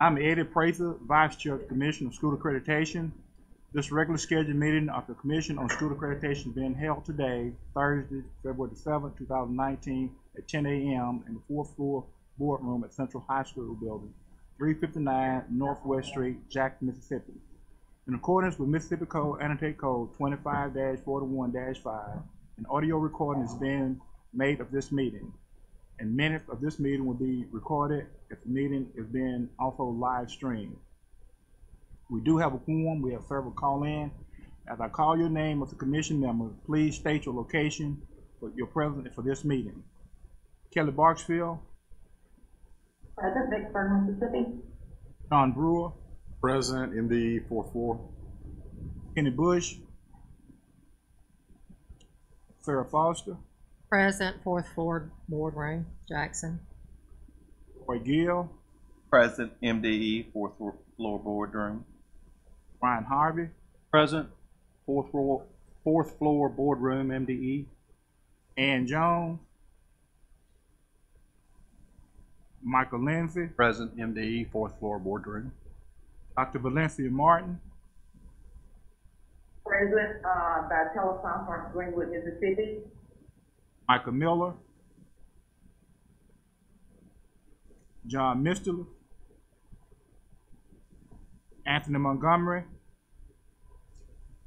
I'm Eddie Prather, Vice Chair of the Commission of School Accreditation. This regular scheduled meeting of the Commission on School Accreditation is being held today, Thursday, February the 7th, 2019, at 10 a.m. in the 4th floor boardroom at Central High School Building, 359 Northwest Street, Jackson, Mississippi. In accordance with Mississippi Code, Annotated Code 25-41-5, an audio recording is being made of this meeting, and minutes of this meeting will be recorded if the meeting is being also live streamed. We do have a quorum. We have several call in. As I call your name as a commission member, please state your location for your presence for this meeting. Kelly Barksfield. Present, Vicksburg, Mississippi. John Brewer. Present, MDE 4th floor. Kenny Bush. Sarah Foster. Present, 4th floor boardroom, Jackson. Roy Gill. Present, MDE 4th floor boardroom. Brian Harvey. Present, 4th floor boardroom, MDE. Ann Jones. Michael Lindsay. Present, MDE 4th floor boardroom. Dr. Valencia Martin. Present, by teleconference, Greenwood, Mississippi. Michael Miller. John Misterly. Anthony Montgomery.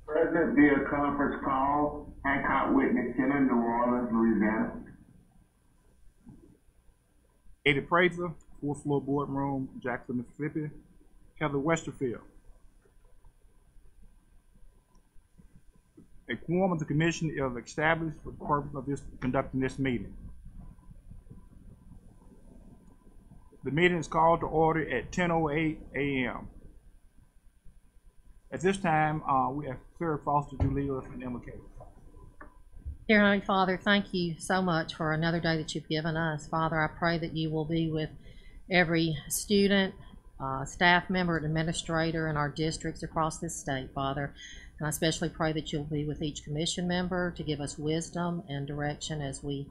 Present via conference call, Hancock Witness Center, New Orleans, Louisiana. Eddie Prather, 4th floor boardroom, Jackson, Mississippi. Heather Westerfield. A quorum of the commission is established for the purpose of conducting this meeting. The meeting is called to order at 10:08 a.m. At this time, we have Sarah Foster to lead us in invocation. Dear Heavenly Father, thank you so much for another day that you've given us. Father, I pray that you will be with every student, staff member, and administrator in our districts across this state, Father. And I especially pray that you'll be with each commission member to give us wisdom and direction as we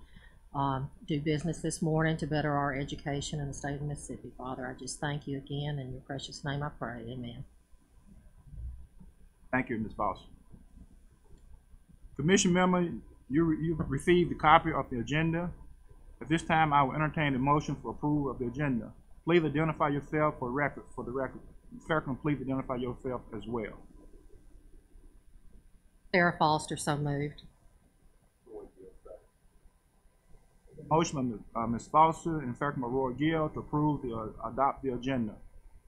do business this morning to better our education in the state of Mississippi. Father, I just thank you again. In your precious name I pray. Amen. Thank you, Ms. Foster. Commission member, you've received a copy of the agenda. At this time, I will entertain a motion for approval of the agenda. Please identify yourself for the record. Circle, please identify yourself as well. Sarah Foster, so moved. Motion by Ms. Foster and second by Roy Gill to approve adopt the agenda.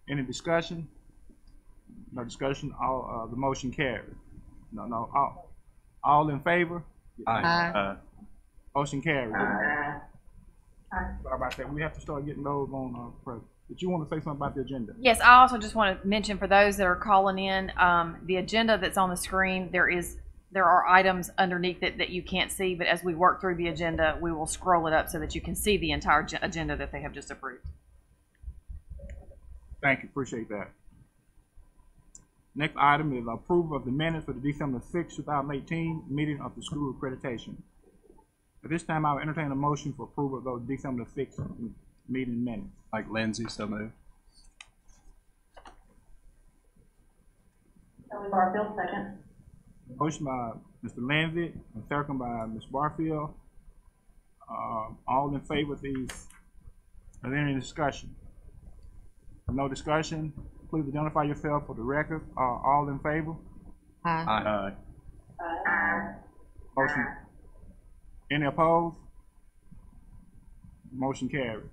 Any discussion? No discussion. The motion carries. All in favor? Aye. Motion carries. Sorry about that. We have to start getting those on present. Did you want to say something about the agenda? Yes, I also just want to mention for those that are calling in, the agenda that's on the screen, there are items underneath it that you can't see, but as we work through the agenda, we will scroll it up so that you can see the entire agenda that they have just approved. Thank you. Appreciate that. Next item is approval of the minutes for the December 6, 2018 meeting of the School Accreditation. At this time, I will entertain a motion for approval of those December 6 meeting minutes. Mike Lindsay, so moved. Kelly Barfield, second. Motion by Mr. Lindsay and second by Ms. Barfield. All in favor of these? Is there any discussion? No discussion. Please identify yourself for the record. All in favor? Aye. Aye. Motion. Any opposed? Motion carried.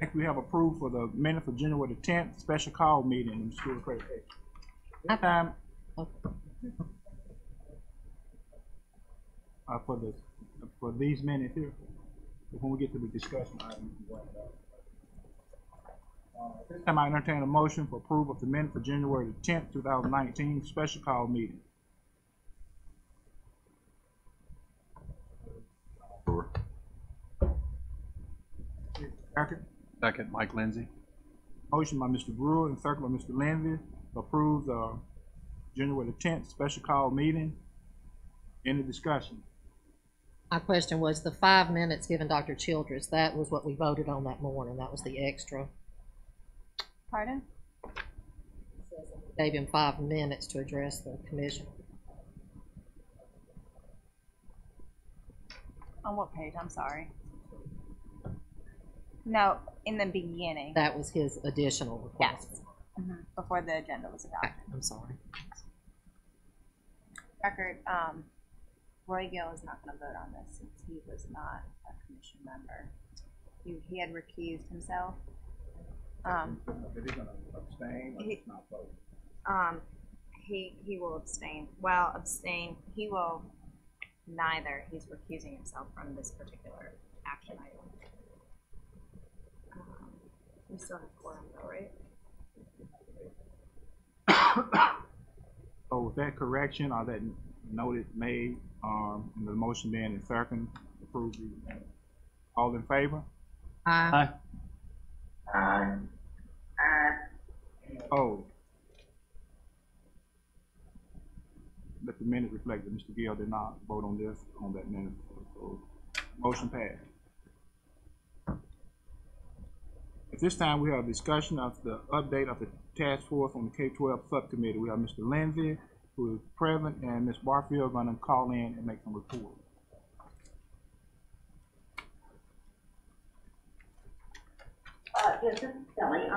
Next, we have approved for the minutes of January the 10th special call meeting in School Accreditation. This time, for these minutes here, when we get to the discussion items. This time I entertain a motion for approval of the minutes for January the 10th, 2019 special call meeting. Sure. Second, Mike Lindsay. Motion by Mr. Brewer and second by Mr. Lindsay to approve the January the 10th special call meeting. Any discussion? My question was the 5 minutes given Dr. Childress, that was what we voted on that morning. That was the extra. Pardon? Gave him 5 minutes to address the commission. On what page? I'm sorry. No, in the beginning. That was his additional request. Yes. Before the agenda was adopted. I'm sorry. Record, Roy Gill is not going to vote on this since he was not a commission member. He had recused himself. He will abstain. Well, abstain. He will neither. He's recusing himself from this particular action item. We still have quorum though, right? So with that correction or that noted made, and the motion being in second, approve the, all in favor? Aye. Aye. Opposed? Let the minute reflect that Mr. Gill did not vote on this, on that minute, so motion passed. At this time, we have a discussion of the update of the task force on the K-12 subcommittee. We have Mr. Lindsay, who is present, and Ms. Barfield are going to call in and make some report. Yes, this is Kelly.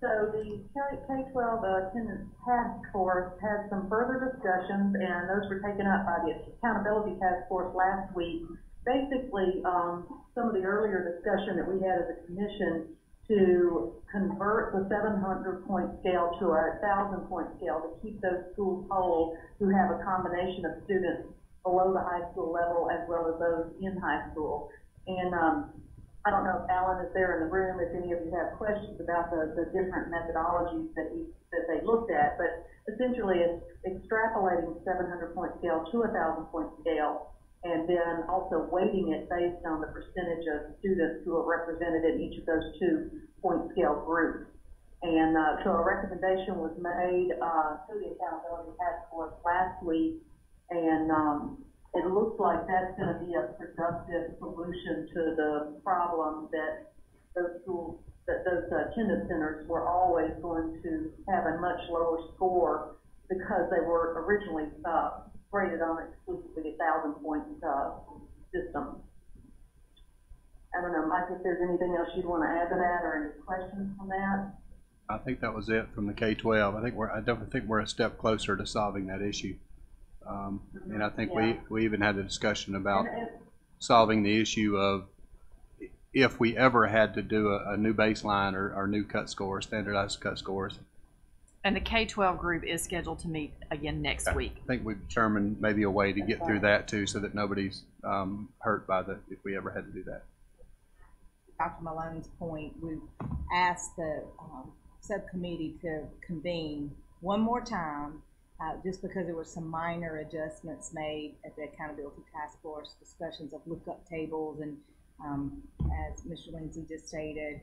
So the K-12 attendance task force had some further discussions, and those were taken up by the accountability task force last week. Basically, some of the earlier discussion that we had as a commission to convert the 700-point scale to a 1,000-point scale to keep those schools whole who have a combination of students below the high school level as well as those in high school. And I don't know if Alan is there in the room, if any of you have questions about the different methodologies that they looked at, but essentially it's extrapolating the 700-point scale to a 1,000-point scale, and then also weighting it based on the percentage of students who are represented in each of those 2-point scale groups. And so a recommendation was made to the accountability task force last week, and it looks like that's going to be a productive solution to the problem that those schools, that those attendance centers were always going to have a much lower score because they were originally graded on exclusively 1,000-point system. I don't know, Mike, if there's anything else you'd want to add to that or any questions on that? I think that was it from the K-12. I definitely think we're a step closer to solving that issue. And I think we even had a discussion about solving the issue of if we ever had to do a new baseline or new cut scores, standardized cut scores. And the K-12 group is scheduled to meet again next week. I think we've determined maybe a way to get through that too, so that nobody's hurt by if we ever had to do that. Dr. Malone's point, we asked the subcommittee to convene one more time, just because there were some minor adjustments made at the accountability task force, discussions of lookup tables, and as Mr. Lindsay just stated,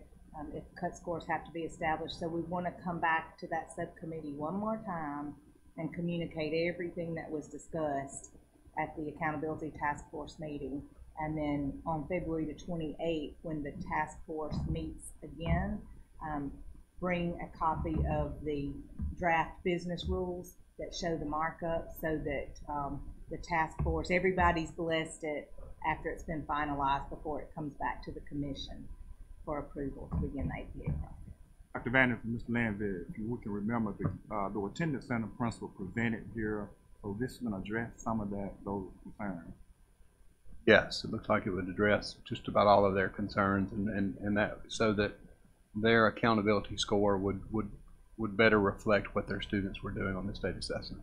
if cut scores have to be established. So we want to come back to that subcommittee one more time and communicate everything that was discussed at the accountability task force meeting. And then on February the 28th, when the task force meets again, bring a copy of the draft business rules that show the markup, so that the task force, everybody's blessed it after it's been finalized before it comes back to the commission for approval to begin the APA process. Dr. Vander and Mr. Landry, if you can remember, the attendance center principal presented here, so this is going to address some of those concerns. Yes, it looks like it would address just about all of their concerns, and that so that their accountability score would better reflect what their students were doing on the state assessment.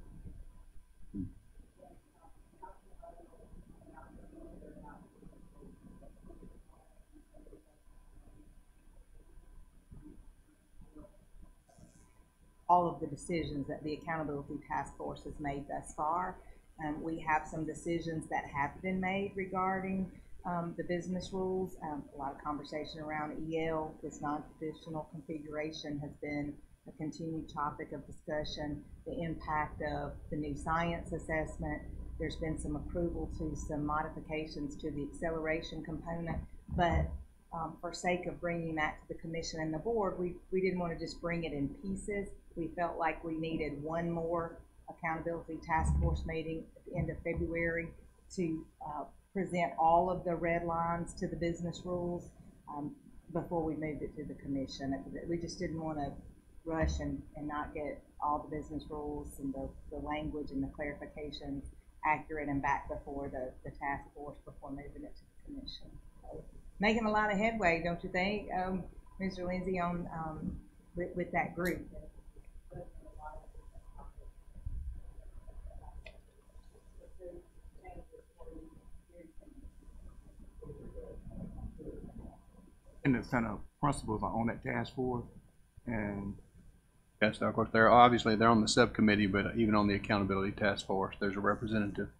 All of the decisions that the accountability task force has made thus far. We have some decisions that have been made regarding the business rules. A lot of conversation around EL. This non-traditional configuration has been a continued topic of discussion. The impact of the new science assessment, There's been some approval to some modifications to the acceleration component, but for sake of bringing that to the commission and the board, we didn't want to just bring it in pieces. We felt like we needed one more accountability task force meeting at the end of February to present all of the red lines to the business rules before we moved it to the commission. We just didn't want to rush and not get all the business rules and the language and the clarifications accurate and back before the task force before moving it to the commission. So, making a lot of headway, don't you think, Mr. Lindsay, on with that group? And the kind of principles are on that task force, and Yes, of course, they're on the subcommittee, but even on the accountability task force, there's a representative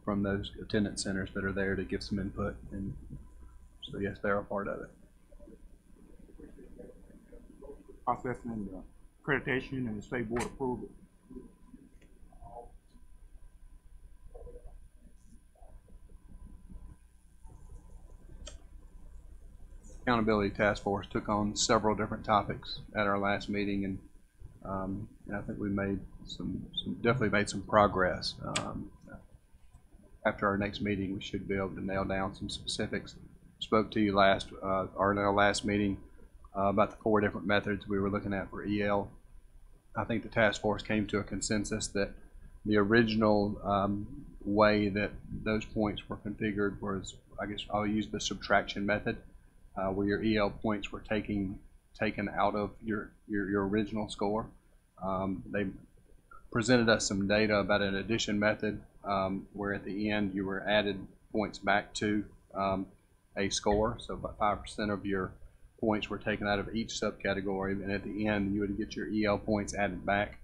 from those attendance centers that are there to give some input, and so yes, they're a part of it. processing and the accreditation and the state board approval. Accountability Task Force took on several different topics at our last meeting, and I think we made definitely made some progress. After our next meeting, we should be able to nail down some specifics. Spoke to you in our last meeting about the 4 different methods we were looking at for EL. I think the task force came to a consensus that the original way that those points were configured was, I guess I'll use the subtraction method, where your EL points were taken out of your original score. They presented us some data about an addition method, where at the end you were added points back to a score. So about 5% of your points were taken out of each subcategory, and at the end you would get your EL points added back.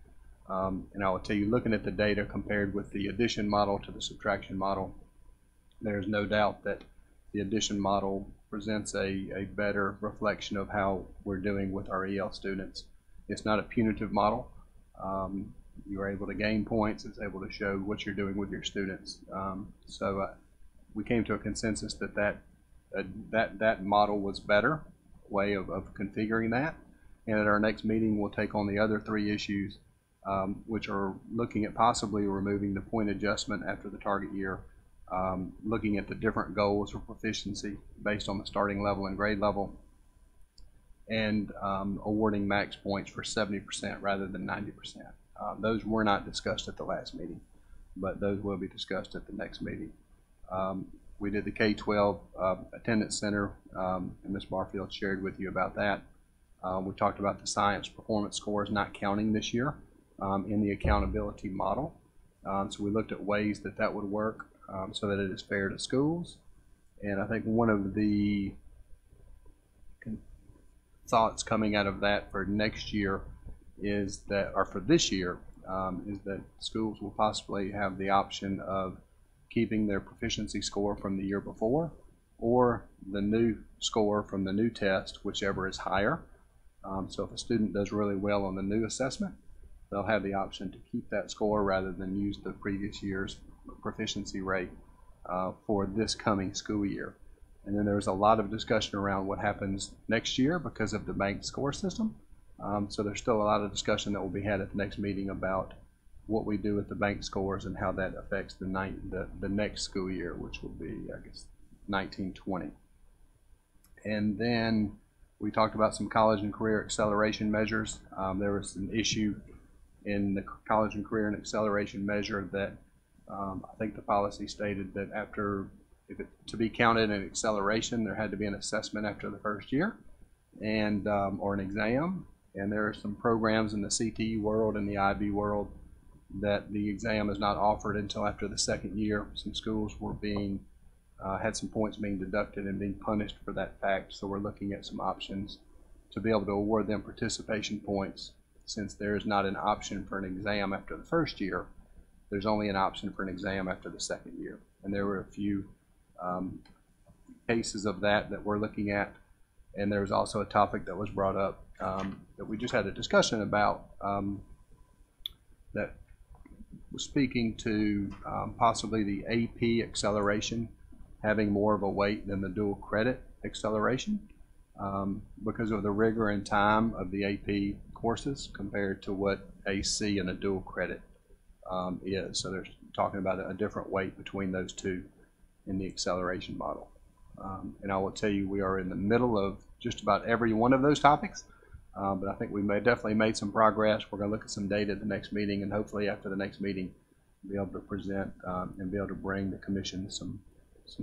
And I will tell you, looking at the data compared with the addition model to the subtraction model, there's no doubt that the addition model presents a better reflection of how we're doing with our EL students. It's not a punitive model. You are able to gain points. It's able to show what you're doing with your students. So we came to a consensus that model was better way of configuring that. And at our next meeting, we'll take on the other 3 issues, which are looking at possibly removing the point adjustment after the target year, looking at the different goals for proficiency based on the starting level and grade level, and awarding max points for 70% rather than 90%. Those were not discussed at the last meeting, but those will be discussed at the next meeting. We did the K-12 attendance center, and Ms. Barfield shared with you about that. We talked about the science performance scores not counting this year in the accountability model. So we looked at ways that would work so that it is fair to schools. And I think one of the thoughts coming out of that for next year is that, or for this year, is that schools will possibly have the option of keeping their proficiency score from the year before, or the new score from the new test, whichever is higher. So if a student does really well on the new assessment, they'll have the option to keep that score rather than use the previous year's proficiency rate for this coming school year. And then there's a lot of discussion around what happens next year because of the banked score system. So there's still a lot of discussion that will be had at the next meeting about what we do with the bank scores and how that affects the next school year, which will be, I guess, 1920. And then we talked about some college and career acceleration measures. There was an issue in the college and career and acceleration measure that I think the policy stated that to be counted in acceleration, there had to be an assessment after the first year, and or an exam. And there are some programs in the CTE world and the IB world that the exam is not offered until after the second year. Some schools were had some points being deducted and being punished for that fact. So we're looking at some options to be able to award them participation points. Since there is not an option for an exam after the first year, there's only an option for an exam after the second year. And there were a few cases of that we're looking at. And there was also a topic that was brought up that we just had a discussion about, that was speaking to possibly the AP acceleration having more of a weight than the dual credit acceleration because of the rigor and time of the AP courses compared to what AC and a dual credit is. So they're talking about a different weight between those two in the acceleration model. And I will tell you, we are in the middle of just about every one of those topics. But I think we definitely made some progress. We're going to look at some data at the next meeting, and hopefully after the next meeting, be able to present and be able to bring the commission some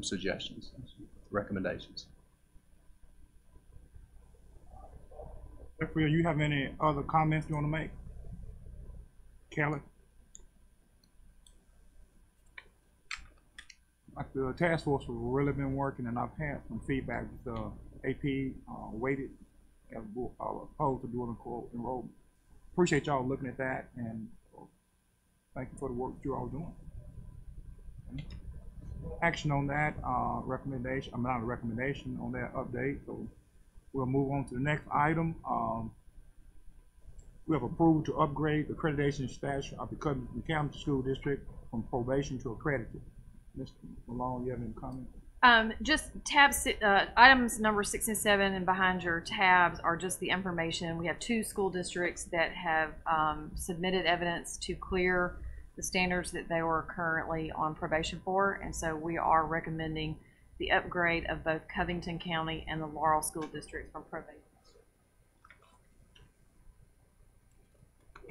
suggestions, some recommendations. Jeffrey, you have any other comments you want to make? Kelly? Like the task force has really been working, and I've had some feedback with the AP weighted as opposed to doing a enrollment. Appreciate y'all looking at that, and thank you for the work that you're all doing. Okay. Action on that recommendation, I'm not a recommendation on that update, so we'll move on to the next item. We have approved to upgrade the accreditation status of the Covington County School District from probation to accredited. Mr. Malone, you have any comments? Just tabs, items number 6 and 7 and behind your tabs are just the information. We have 2 school districts that have submitted evidence to clear the standards that they were currently on probation for, and so we are recommending the upgrade of both Covington County and the Laurel School District from probation.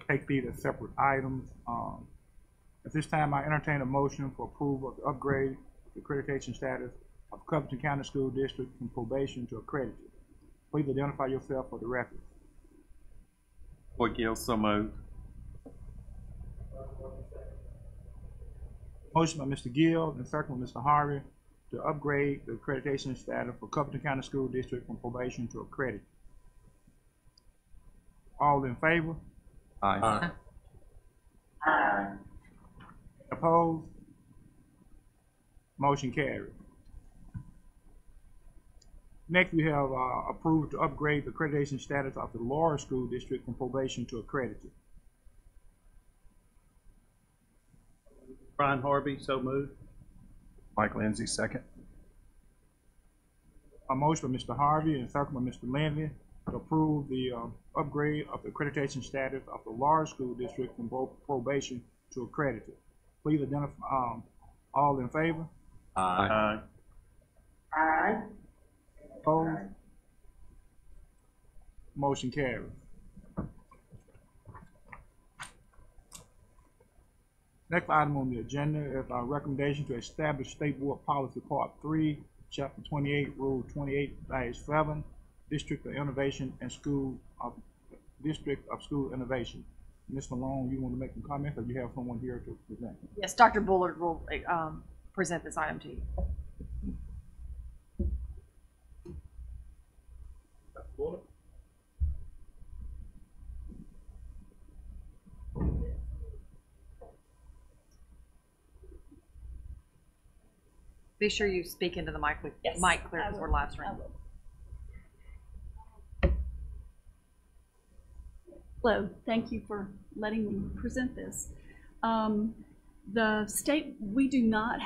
Take these as separate items. At this time, I entertain a motion for approval of the upgrade the accreditation status of Covington County School District from probation to accredited. Please identify yourself for the record. Boyd Gill, so moved. Motion by Mr. Gill and second by Mr. Harvey to upgrade the accreditation status for Covington County School District from probation to accredited. All in favor? Aye. Aye. Opposed? Motion carried. Next, we have approved to upgrade the accreditation status of the Laurel School District from probation to accredited. Brian Harvey, so moved. Mike Lindsay, second. A motion by Mr. Harvey and second by Mr. Lindsay to approve the upgrade of the accreditation status of the Laurel School District from probation to accredited. Please identify, all in favor? Aye. Aye. Opposed? Motion carries. Next item on the agenda is our recommendation to establish State Board Policy Part 3, Chapter 28, Rule 28-7, District of Innovation and District of School Innovation. Ms. Malone, you want to make some comments, or you have someone here to present? Yes, Dr. Bullard will present this item to you. Be sure you speak into the mic, Yes, mic clear because we're live streaming. Hello, thank you for letting me present this. The state, we do not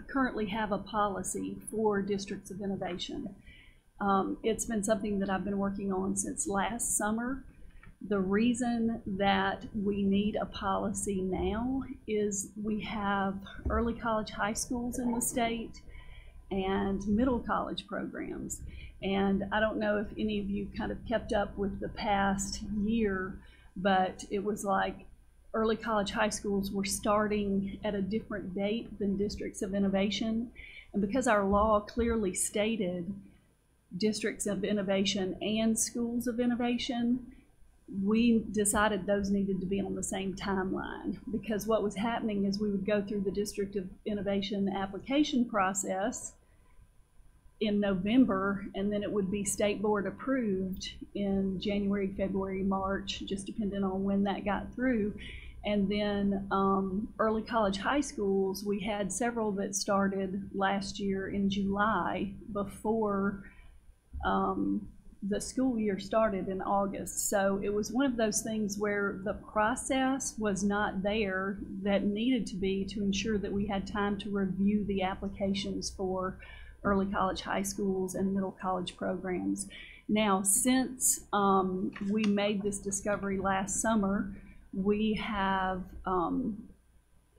currently have a policy for districts of innovation. It's been something that I've been working on since last summer. The reason that we need a policy now is we have early college high schools in the state and middle college programs. And I don't know if any of you kind of kept up with the past year, but it was like early college high schools were starting at a different date than districts of innovation. And because our law clearly stated districts of innovation and schools of innovation, we decided those needed to be on the same timeline, because what was happening is we would go through the District of Innovation application process in November, and then it would be state board approved in January, February, March, just depending on when that got through. And then early college high schools, we had several that started last year in July before the school year started in August. So it was one of those things where the process was not there that needed to be to ensure that we had time to review the applications for early college, high schools, and middle college programs. Now, since we made this discovery last summer, we have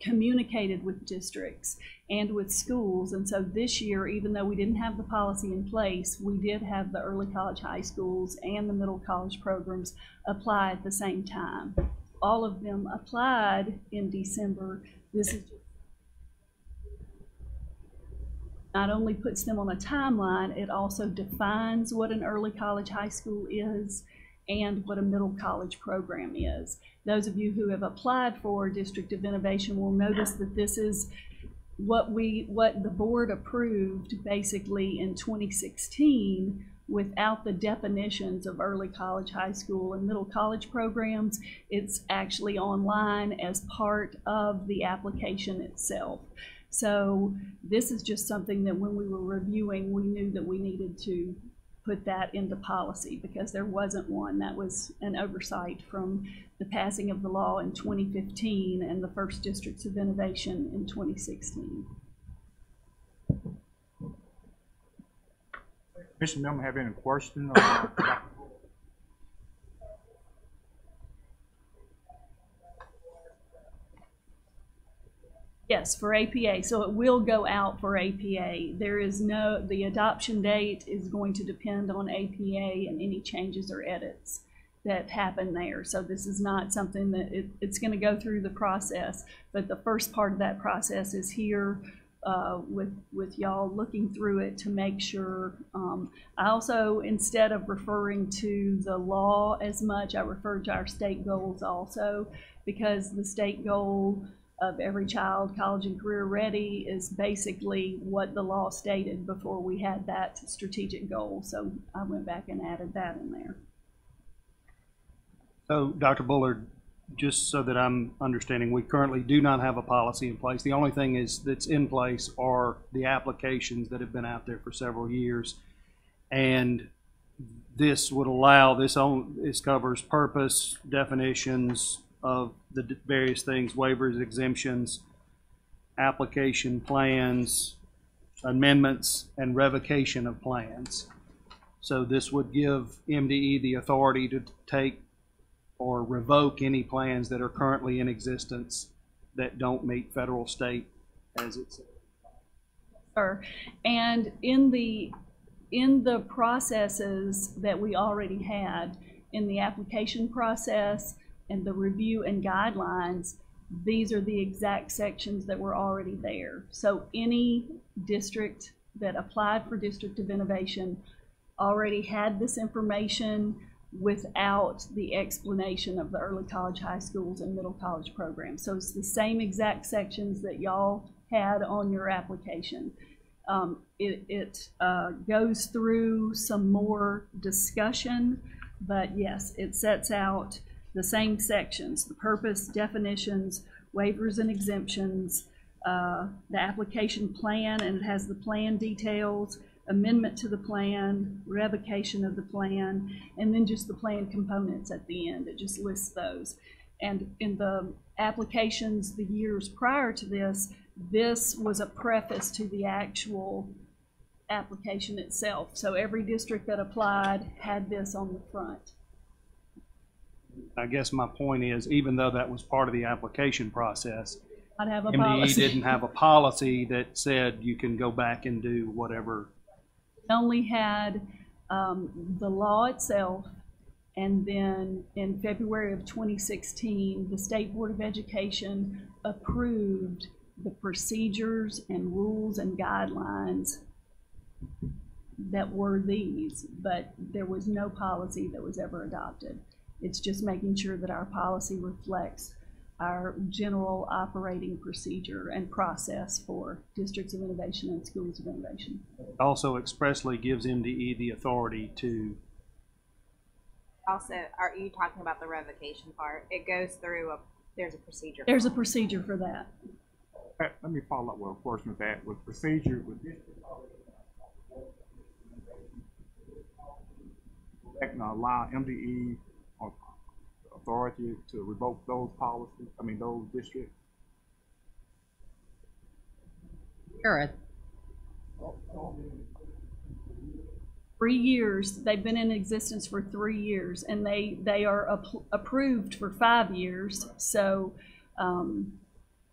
communicated with districts and with schools, and so this year, even though we didn't have the policy in place, we did have the early college, high schools, and the middle college programs apply at the same time. All of them applied in December. This is not only puts them on a timeline, it also defines what an early college, high school is and what a middle college program is. Those of you who have applied for District of Innovation will notice that this is what the board approved basically in 2016 without the definitions of early college, high school, and middle college programs. It's actually online as part of the application itself. So this is just something that when we were reviewing, we knew that we needed to put that into policy because there wasn't one. That was an oversight from the passing of the law in 2015 and the first Districts of Innovation in 2016. Commission member have any questions? Yes, for APA. So it will go out for APA. The adoption date is going to depend on APA and any changes or edits that happen there. So this is not something that it's going to go through the process, but the first part of that process is here with y'all looking through it to make sure. I also, instead of referring to the law as much, I referred to our state goals also, because the state goal of every child college and career ready is basically what the law stated before we had that strategic goal. So I went back and added that in there. So Dr. Bullard, just so that I'm understanding, we currently do not have a policy in place. The only thing that's in place are the applications that have been out there for several years. And this would allow, this covers purpose, definitions of the various things, waivers, exemptions, application plans, amendments, and revocation of plans. So this would give MDE the authority to take or revoke any plans that are currently in existence that don't meet federal, state, as it says. Sure. And in the processes that we already had, in the application process and the review and guidelines, these are the exact sections that were already there. So any district that applied for District of Innovation already had this information without the explanation of the early college, high schools, and middle college programs. So it's the same exact sections that y'all had on your application. It goes through some more discussion, but yes, it sets out the same sections: the purpose, definitions, waivers and exemptions, the application plan, and it has the plan details, amendment to the plan, revocation of the plan, and then just the plan components at the end. It just lists those. And in the applications the years prior to this, this was a preface to the actual application itself. So every district that applied had this on the front. I guess my point is, even though that was part of the application process, I'd have a MDE policy. didn't have a policy that said you can go back and do whatever. Only had the law itself, and then in February of 2016, the State Board of Education approved the procedures and rules and guidelines that were these, but there was no policy that was ever adopted. It's just making sure that our policy reflects our general operating procedure and process for Districts of Innovation and Schools of Innovation. It also expressly gives MDE the authority to. Also, are you talking about the revocation part? It goes through there's a procedure. There's a procedure for that. Let me follow up with a question with that. With procedure, with and allow MDE or authority to revoke those policies, those districts? Sure. 3 years. They've been in existence for 3 years, and they are approved for 5 years. So,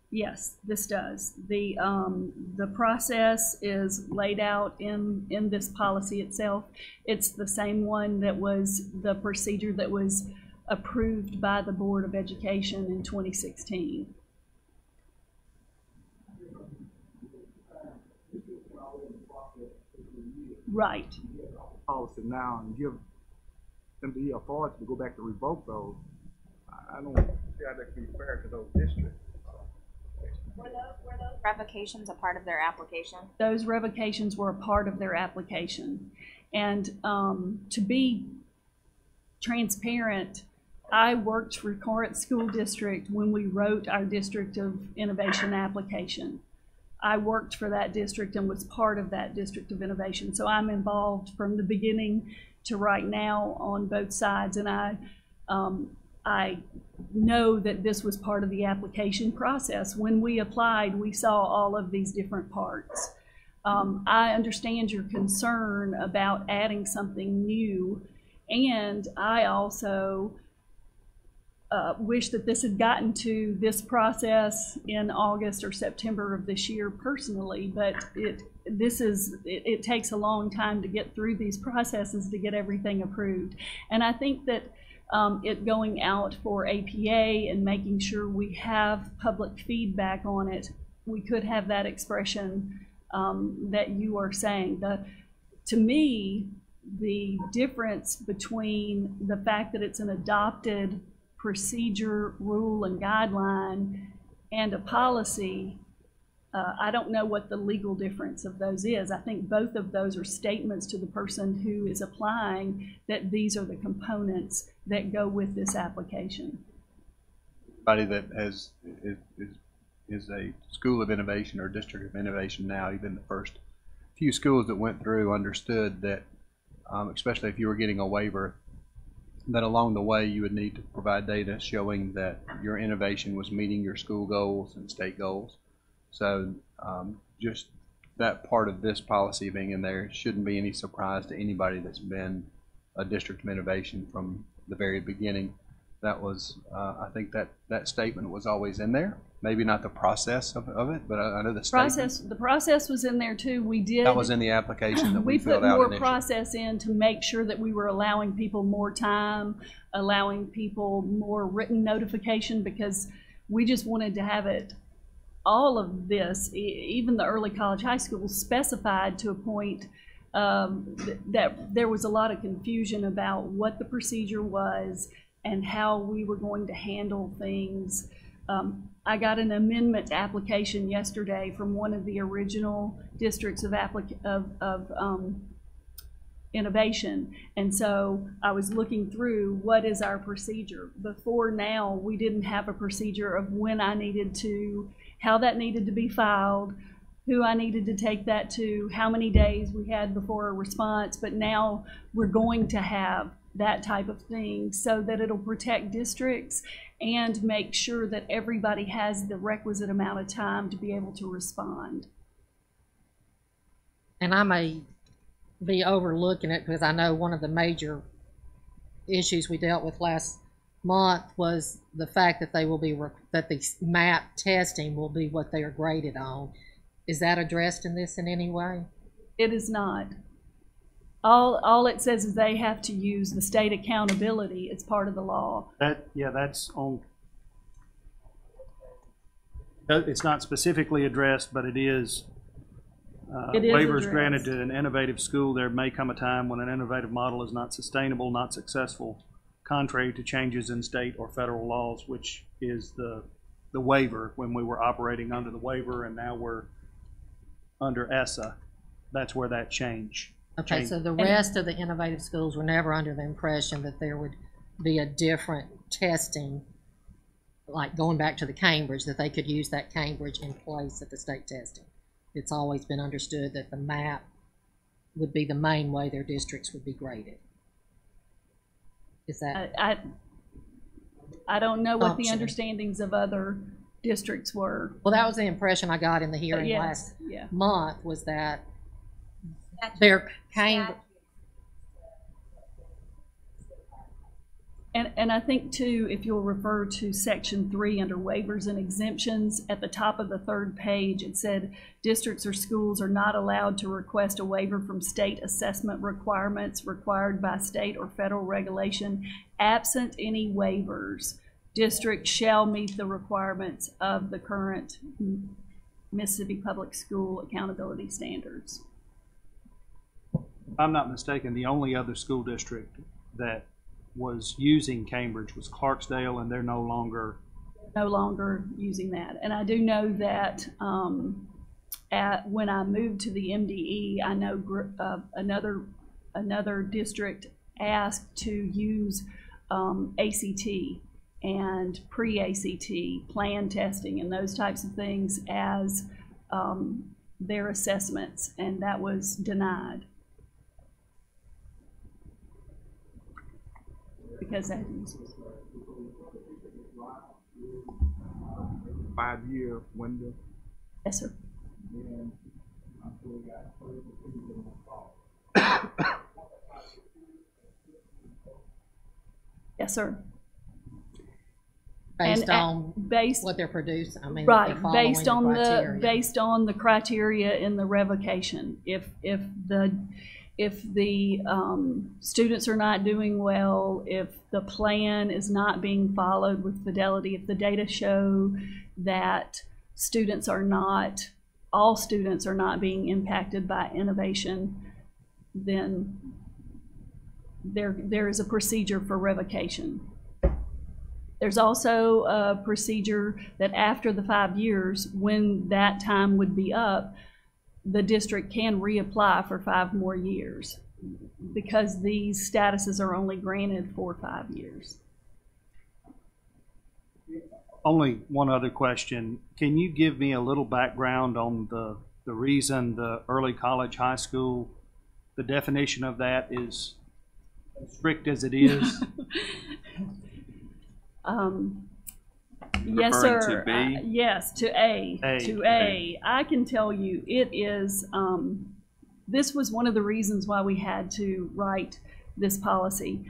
yes, this does. The process is laid out in this policy itself. It's the same one that was the procedure that was approved by the Board of Education in 2016. Right. Policy now and give them the authority to go back to revoke those. I don't see how that can be fair to those districts. Were those revocations a part of their application? Those revocations were a part of their application. And to be transparent, I worked for Corinth School District when we wrote our District of Innovation application. I worked for that district and was part of that District of Innovation. So I'm involved from the beginning to right now on both sides. And I know that this was part of the application process. When we applied, we saw all of these different parts. I understand your concern about adding something new. And I also wish that this had gotten to this process in August or September of this year personally, but it takes a long time to get through these processes to get everything approved. And I think that it going out for APA and making sure we have public feedback on it, we could have that expression that you are saying. To me, the difference between the fact that it's an adopted procedure, rule, and guideline and a policy, I don't know what the legal difference of those is. I think both of those are statements to the person who is applying that these are the components that go with this application. Anybody that is a school of innovation or district of innovation now, even the first few schools that went through understood that, especially if you were getting a waiver, that along the way you would need to provide data showing that your innovation was meeting your school goals and state goals. So just that part of this policy being in there shouldn't be any surprise to anybody that's been a district of innovation from the very beginning. That was, I think that statement was always in there. Maybe not the process of it, but I know the statement. The process was in there too. We did. That was in the application that we filled out put more initially. process in to make sure that we were allowing people more time, allowing people more written notification, because we just wanted to have it, all of this, even the early college high school, specified to a point that there was a lot of confusion about what the procedure was and how we were going to handle things. I got an amendment application yesterday from one of the original districts of innovation. And so I was looking through what is our procedure. Before now, we didn't have a procedure of when I needed to, how that needed to be filed, who I needed to take that to, how many days we had before a response. But now we're going to have that type of thing so that it'll protect districts and make sure that everybody has the requisite amount of time to be able to respond. And I may be overlooking it because I know one of the major issues we dealt with last month was the fact that they will be that the MAP testing will be what they are graded on. Is that addressed in this in any way? It is not. All it says is they have to use the state accountability. It's part of the law. That's on. It's not specifically addressed, but it is. Waivers addressed. granted to an innovative school. There may come a time when an innovative model is not sustainable, not successful, contrary to changes in state or federal laws, which is the waiver when we were operating under the waiver, and now we're under ESSA. That's where that change. Okay, so the rest of the innovative schools were never under the impression that there would be a different testing, like going back to the Cambridge, that they could use that Cambridge in place of the state testing. It's always been understood that the MAP would be the main way their districts would be graded. Is that? I don't know what the Option. understandings of other districts were. Well, that was the impression I got in the hearing Yes, last yeah. month, was that there came, And I think too, if you'll refer to section 3 under waivers and exemptions, at the top of the 3rd page, it said districts or schools are not allowed to request a waiver from state assessment requirements required by state or federal regulation. Absent any waivers, districts shall meet the requirements of the current Mississippi Public School accountability standards. If I'm not mistaken, the only other school district that was using Cambridge was Clarksdale, and they're no longer using that. And I do know that when I moved to the MDE, I know another district asked to use ACT and pre-ACT plan testing and those types of things as their assessments, and that was denied. Because that is 5-year window. yes, sir. And Yes, sir. based on based what they're producing, I mean, right, they're following based on criteria. based on the criteria in the revocation. If the students are not doing well, if the plan is not being followed with fidelity, if the data show that all students are not being impacted by innovation, then there is a procedure for revocation. There's also a procedure that after the 5 years, when that time would be up, the district can reapply for 5 more years because these statuses are only granted for 5 years. Only one other question. Can you give me a little background on the reason the early college high school, the definition of that is as strict as it is? Yes, Referring sir. to B? Yes, to A. A. To A. I can tell you, it is. This was one of the reasons why we had to write this policy.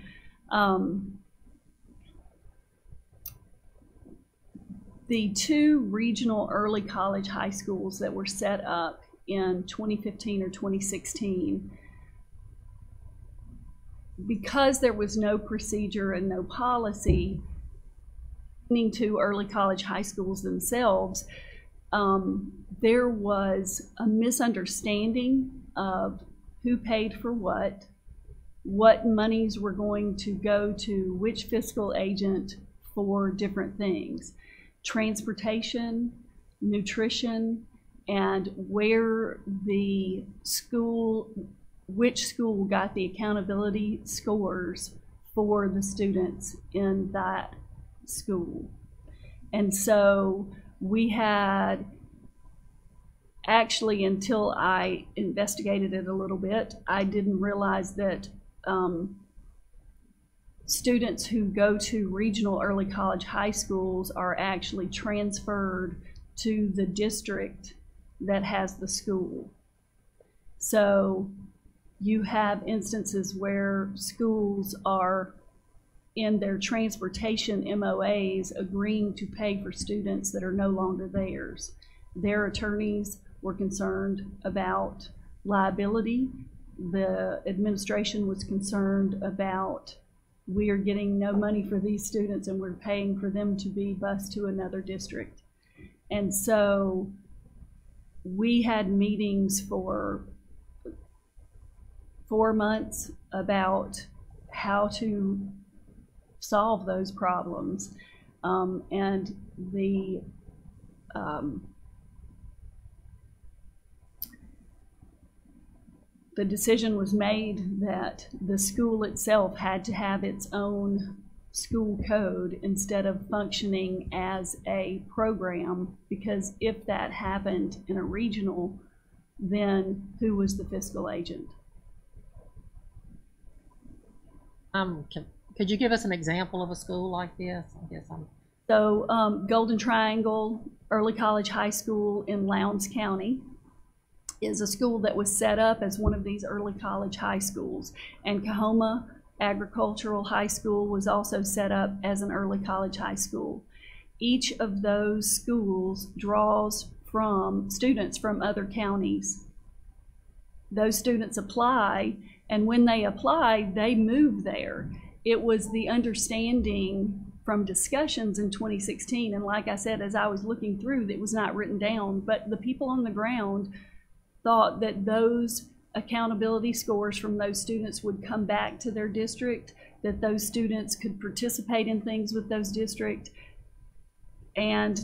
The 2 regional early college high schools that were set up in 2015 or 2016, because there was no procedure and no policy to early college high schools themselves, there was a misunderstanding of who paid for what monies were going to go to which fiscal agent for different things. Transportation, nutrition, and where the school, which school got the accountability scores for the students in that school. And so we had, actually, until I investigated it a little bit, I didn't realize that students who go to regional early college high schools are actually transferred to the district that has the school. So you have instances where schools are in their transportation MOAs agreeing to pay for students that are no longer theirs. Their attorneys were concerned about liability. The administration was concerned about, we are getting no money for these students and we're paying for them to be bused to another district. And so we had meetings for 4 months about how to solve those problems. And the decision was made that the school itself had to have its own school code instead of functioning as a program, because if that happened in a regional, then who was the fiscal agent? I'm Could you give us an example of a school like this? I guess I'm. So Golden Triangle Early College High School in Lowndes County is a school that was set up as one of these early college high schools. And Coahoma Agricultural High School was also set up as an early college high school. Each of those schools draws from students from other counties. Those students apply, and when they apply, they move there. It was the understanding from discussions in 2016, and like I said, as I was looking through, it was not written down, but the people on the ground thought that those accountability scores from those students would come back to their district, that those students could participate in things with those districts, and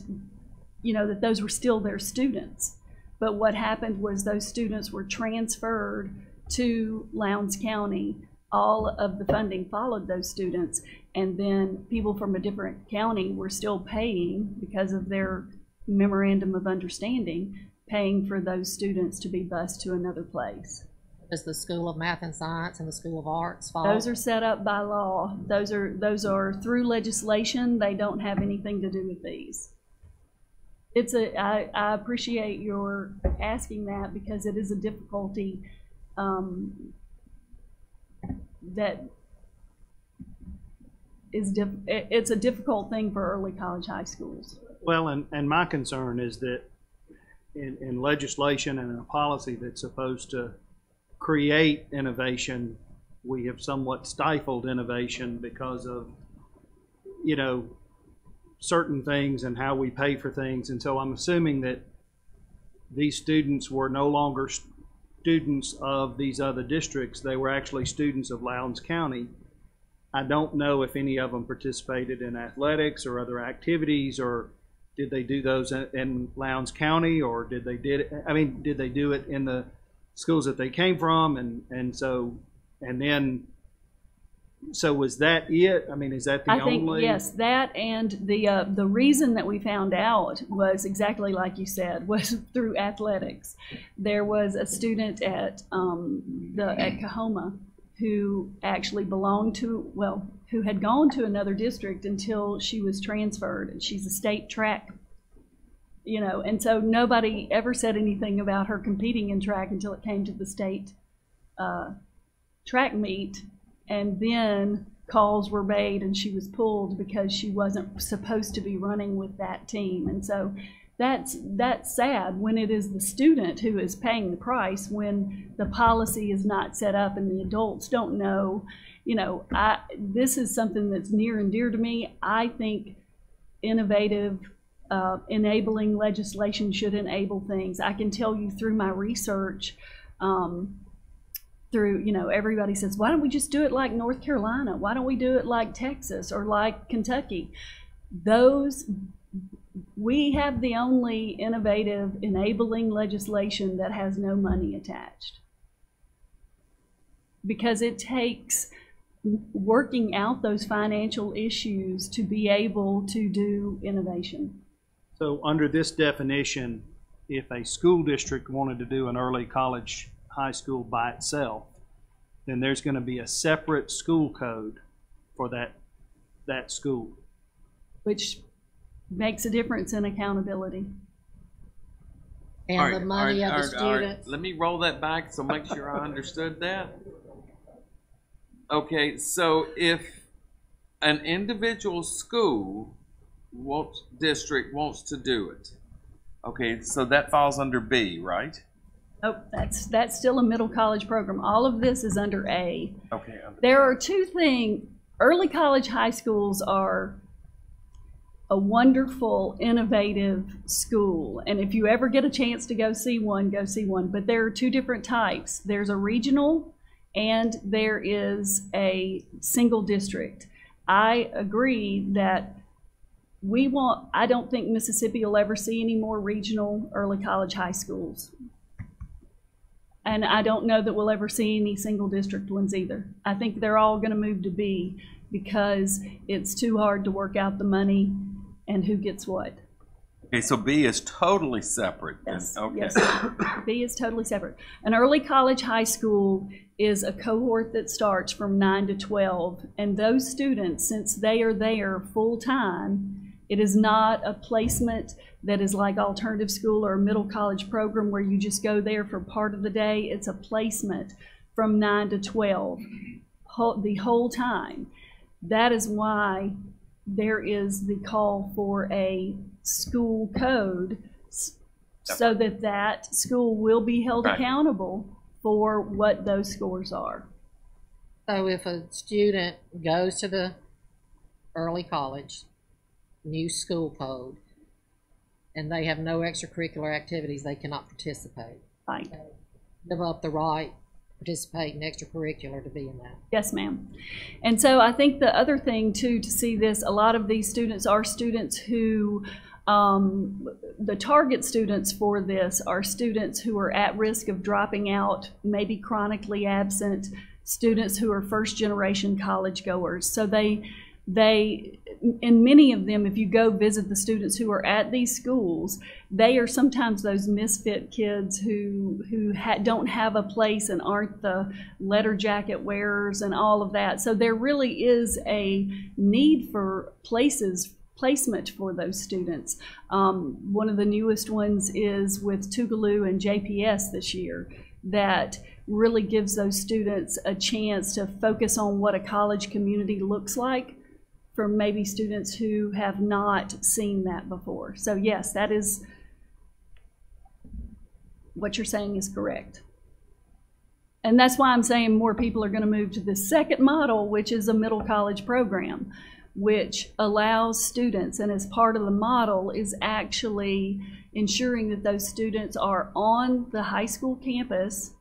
that those were still their students. But what happened was those students were transferred to Lowndes County. All of the funding followed those students, and then people from a different county were still paying, because of their memorandum of understanding, paying for those students to be bused to another place. Does the School of Math and Science and the School of Arts fall? Those are set up by law. Those are through legislation. They don't have anything to do with these. I appreciate your asking that, because it is a difficulty it's a difficult thing for early college high schools. Well, and my concern is that in legislation and in a policy that's supposed to create innovation, we have somewhat stifled innovation because of, certain things and how we pay for things. And so I'm assuming that these students were no longer students of these other districts. They were actually students of Lowndes County. I don't know if any of them participated in athletics or other activities, or did they do those in Lowndes County, or did they do it in the schools that they came from? So was that it? I mean, is that the only? I think, yes, that, and the reason that we found out was exactly like you said, was through athletics. There was a student at Coahoma who actually belonged to, who had gone to another district until she was transferred, and she's a state track, and so nobody ever said anything about her competing in track until it came to the state track meet. And then calls were made and she was pulled because she wasn't supposed to be running with that team. And so that's sad when it is the student who is paying the price, when the policy is not set up and the adults don't know. This is something that's near and dear to me. I think innovative, enabling legislation should enable things. I can tell you through my research, everybody says, why don't we just do it like North Carolina? Why don't we do it like Texas or like Kentucky? We have the only innovative enabling legislation that has no money attached, because it takes working out those financial issues to be able to do innovation. So under this definition, if a school district wanted to do an early college high school by itself, then there's going to be a separate school code for that school, which makes a difference in accountability. And the money of the students. Let me roll that back so make sure I understood that. Okay, so if an individual school district wants to do it, okay, so that falls under B, right? Oh, that's still a middle college program. All of this is under A. Okay. There are two things. Early college high schools are a wonderful, innovative school. And if you ever get a chance to go see one, go see one. But there are two different types. There's a regional and there is a single district. I agree that I don't think Mississippi will ever see any more regional early college high schools. And I don't know that we'll ever see any single district ones either. I think they're all going to move to B, because it's too hard to work out the money and who gets what. Okay, so B is totally separate. Yes, Okay. yes. B is totally separate. An early college high school is a cohort that starts from 9 to 12, and those students, since they are there full-time, it is not a placement that is like alternative school or a middle college program where you just go there for part of the day. It's a placement from 9 to 12, the whole time. That is why there is the call for a school code so that that school will be held accountable for what those scores are. So if a student goes to the early college, new school code, and they have no extracurricular activities, they cannot participate. Right. Give up the right to participate in extracurricular to be in that. Yes, ma'am. And so I think the other thing too to see this, a lot of these students are students who the target students for this are students who are at risk of dropping out, maybe chronically absent, students who are first generation college goers. So they in many of them, if you go visit the students who are at these schools, they are sometimes those misfit kids who don't have a place and aren't the letter jacket wearers and all of that. So there really is a need for placement for those students. One of the newest ones is with Tougaloo and JPS this year that really gives those students a chance to focus on what a college community looks like for maybe students who have not seen that before. So yes, that is, what you're saying is correct. And that's why I'm saying more people are going to move to the second model, which is a middle college program, which allows students, and as part of the model is actually ensuring that those students are on the high school campus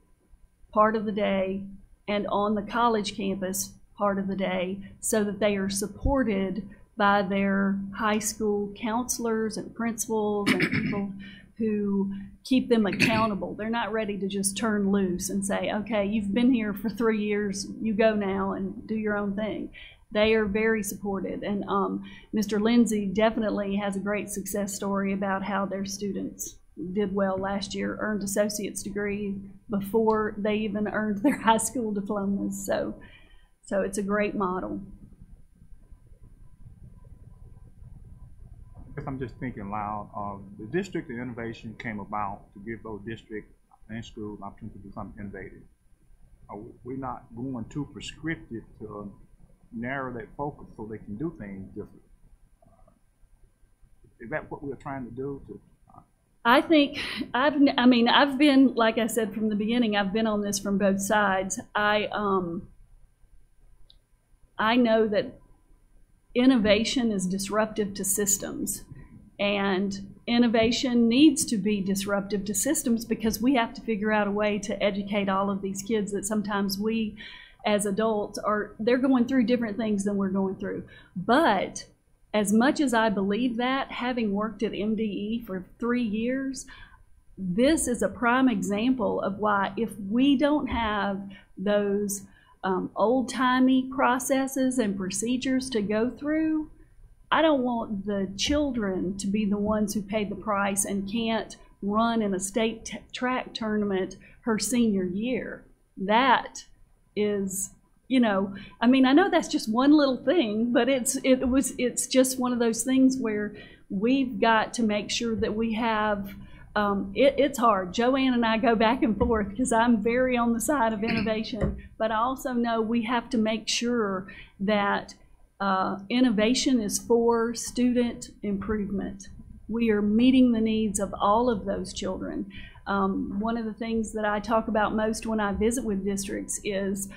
part of the day and on the college campus part of the day, so that they are supported by their high school counselors and principals and people who keep them accountable. They're not ready to just turn loose and say, okay, you've been here for 3 years, you go now and do your own thing. They are very supported, and Mr. Lindsay definitely has a great success story about how their students did well last year, earned associate's degree before they even earned their high school diplomas. So it's a great model. I guess I'm just thinking loud. The District of Innovation came about to give those districts and schools an opportunity to do something innovative. We're not going too prescriptive to narrow that focus so they can do things different. Is that what we're trying to do? I think I've been, like I said from the beginning, I've been on this from both sides. I know that innovation is disruptive to systems, and innovation needs to be disruptive to systems because we have to figure out a way to educate all of these kids that sometimes we as adults they're going through different things than we're going through. But as much as I believe that, having worked at MDE for 3 years, this is a prime example of why if we don't have those old-timey processes and procedures to go through, I don't want the children to be the ones who pay the price and can't run in a state track tournament her senior year. That is, I know that's just one little thing, but it's just one of those things where we've got to make sure that we have. It's hard. Joanne and I go back and forth because I'm very on the side of innovation, but I also know we have to make sure that innovation is for student improvement. We are meeting the needs of all of those children. One of the things that I talk about most when I visit with districts is,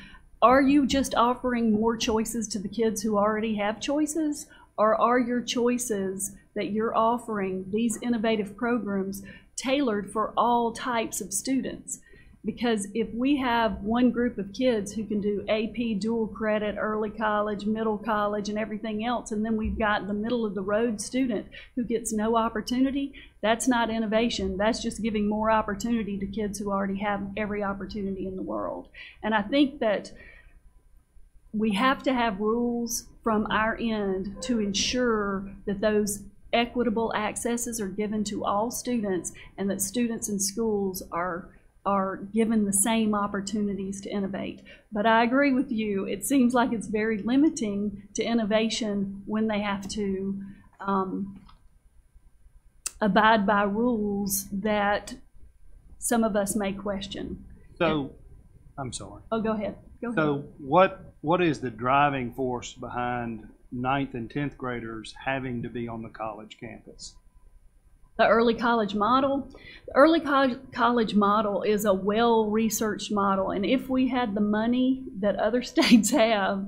are you just offering more choices to the kids who already have choices, or are your choices that you're offering, these innovative programs, tailored for all types of students? Because if we have one group of kids who can do AP, dual credit, early college, middle college, and everything else, and then we've got the middle of the road student who gets no opportunity, that's not innovation. That's just giving more opportunity to kids who already have every opportunity in the world. And I think that we have to have rules from our end to ensure that those equitable accesses are given to all students, and that students in schools are given the same opportunities to innovate. But I agree with you. It seems like it's very limiting to innovation when they have to abide by rules that some of us may question. So, I'm sorry. Oh, go ahead. Go ahead. So what is the driving force behind 9th and 10th graders having to be on the college campus? The early college model. The early college model is a well-researched model, and if we had the money that other states have,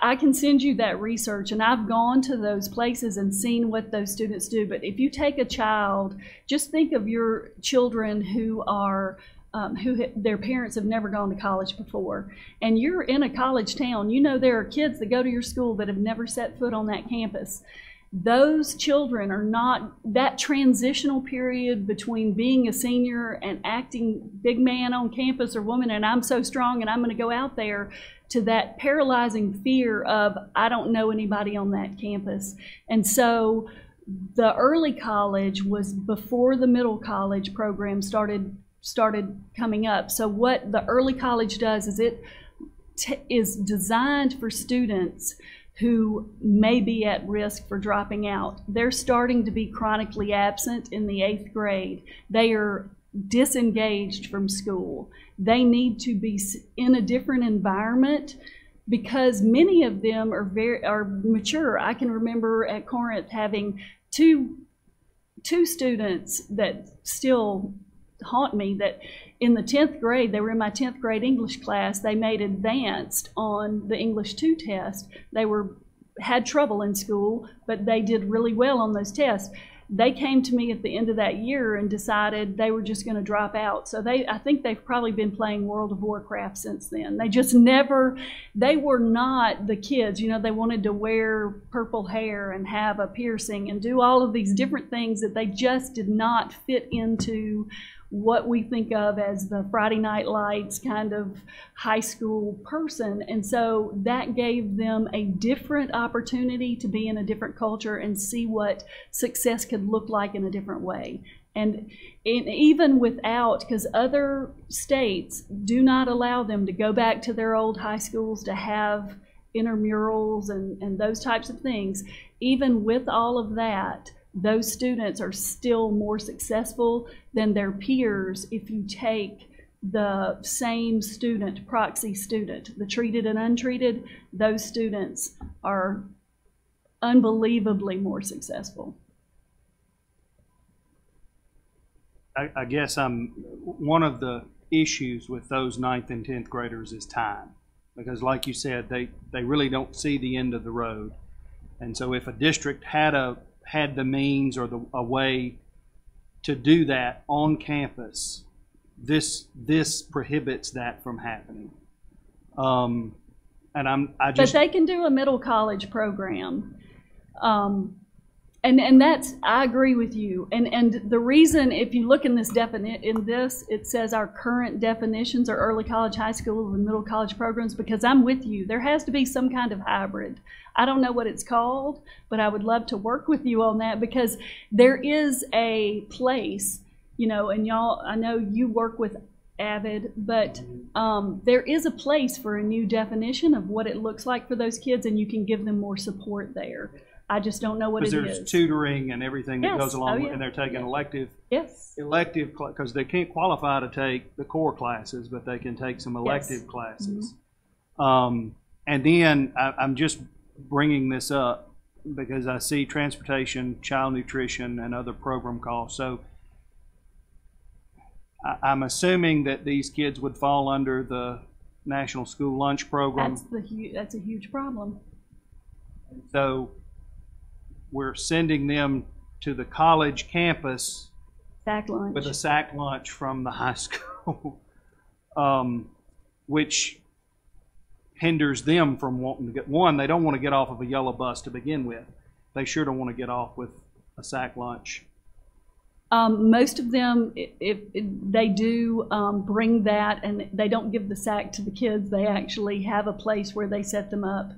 I can send you that research, and I've gone to those places and seen what those students do. But if you take a child, just think of your children who are their parents have never gone to college before, and you're in a college town. You know there are kids that go to your school that have never set foot on that campus. Those children are not, that transitional period between being a senior and acting big man on campus or woman, and I'm so strong and I'm going to go out there, to that paralyzing fear of I don't know anybody on that campus. And so the early college was before the middle college program started coming up. So what the early college does is it is designed for students who may be at risk for dropping out. They're starting to be chronically absent in the 8th grade. They are disengaged from school. They need to be in a different environment because many of them are mature. I can remember at Corinth having two students that still haunt me, that in the 10th grade, they were in my 10th grade English class, they made advanced on the English 2 test. They had trouble in school, but they did really well on those tests. They came to me at the end of that year and decided they were just going to drop out. So I think they've probably been playing World of Warcraft since then. They were not the kids, you know, they wanted to wear purple hair and have a piercing and do all of these different things that they just did not fit into what we think of as the Friday Night Lights kind of high school person. And so that gave them a different opportunity to be in a different culture and see what success could look like in a different way. And even without, because other states do not allow them to go back to their old high schools to have intramurals and those types of things, even with all of that, those students are still more successful than their peers if you take the same student, proxy student, the treated and untreated. Those students are unbelievably more successful. I guess one of the issues with those 9th and 10th graders is time, because like you said, they really don't see the end of the road. And so if a district had the means or a way to do that on campus, this prohibits that from happening. But they can do a middle college program, and that's, I agree with you. And the reason, if you look in this it says our current definitions are early college, high school, and middle college programs, because I'm with you. There has to be some kind of hybrid. I don't know what it's called, but I would love to work with you on that, because there is a place, you know, and y'all, I know you work with AVID, but there is a place for a new definition of what it looks like for those kids, and you can give them more support there. I just don't know what it is. Because there's tutoring and everything that goes along, yeah. And they're taking elective, yes, because they can't qualify to take the core classes, but they can take some elective classes. Mm-hmm. And then I'm just bringing this up because I see transportation, child nutrition, and other program costs. So I'm assuming that these kids would fall under the National School Lunch Program. That's a huge problem. So we're sending them to the college campus sack lunch. With a sack lunch from the high school, which hinders them from wanting to get, one, they don't want to get off of a yellow bus to begin with. They sure don't want to get off with a sack lunch. Most of them, if they do bring that, and they don't give the sack to the kids, they actually have a place where they set them up.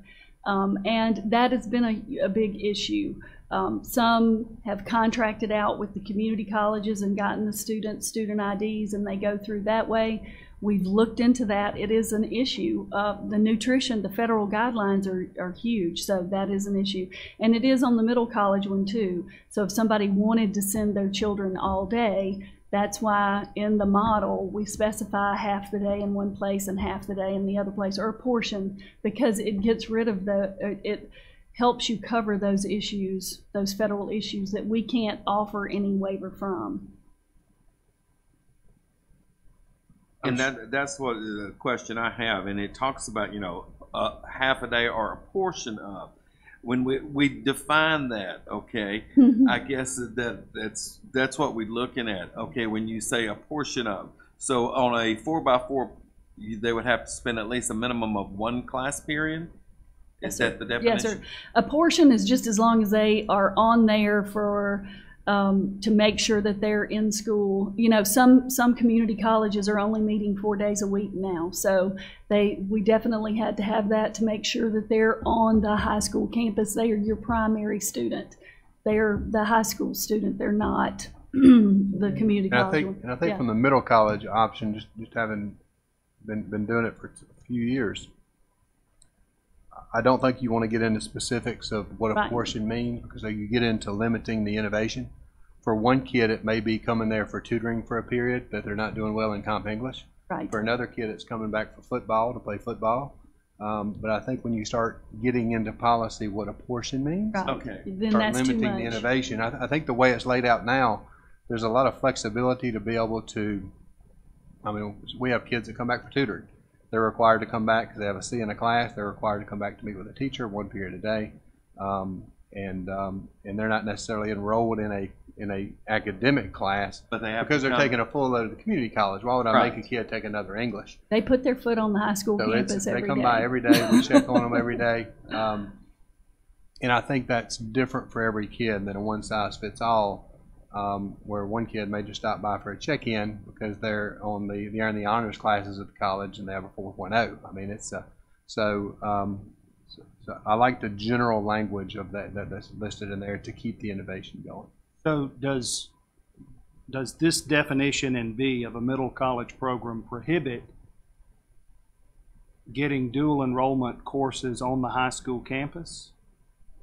And that has been a big issue Some have contracted out with the community colleges and gotten the student IDs, and they go through that way. We've looked into that. It is an issue. The nutrition, the federal guidelines are huge, so that is an issue. And it is on the middle college one too. So if somebody wanted to send their children all day, that's why in the model we specify half the day in one place and half the day in the other place, or a portion, because it gets rid of it helps you cover those issues, those federal issues that we can't offer any waiver from. And that's what the question I have, and it talks about, you know, half a day or a portion of. When we define that, okay, I guess that's what we're looking at, okay, when you say a portion of. So on a 4x4, they would have to spend at least a minimum of one class period? Is that the definition? Yes, sir. A portion is just as long as they are on there for to make sure that they're in school. You know, some community colleges are only meeting 4 days a week now, so we definitely had to have that to make sure that they're on the high school campus. They are your primary student. They're the high school student. They're not the community college. I think from the middle college option, just having been doing it for a few years, I don't think you want to get into specifics of what a portion means, because you get into limiting the innovation. For one kid, it may be coming there for tutoring for a period that they're not doing well in Comp English. Right. For another kid, it's coming back for football to play football. But I think when you start getting into policy what a portion means, okay, then start that's limiting too much. the innovation. I think the way it's laid out now, there's a lot of flexibility to be able to, I mean, we have kids that come back for tutoring. They're required to come back because they have a C in a class. They're required to come back to meet with a teacher 1 period a day, and they're not necessarily enrolled in a academic class, but they have because they're taking a full load of the community college. Why would I make a kid take another English? They put their foot on the high school campus every day. They come by every day. We check on them every day, and I think that's different for every kid than a one size fits all. Where one kid may just stop by for a check-in because they're in the honors classes at the college and they have a 4.0. I mean, it's so I like the general language of that's listed in there to keep the innovation going. So does this definition in B of a middle college program prohibit getting dual enrollment courses on the high school campus?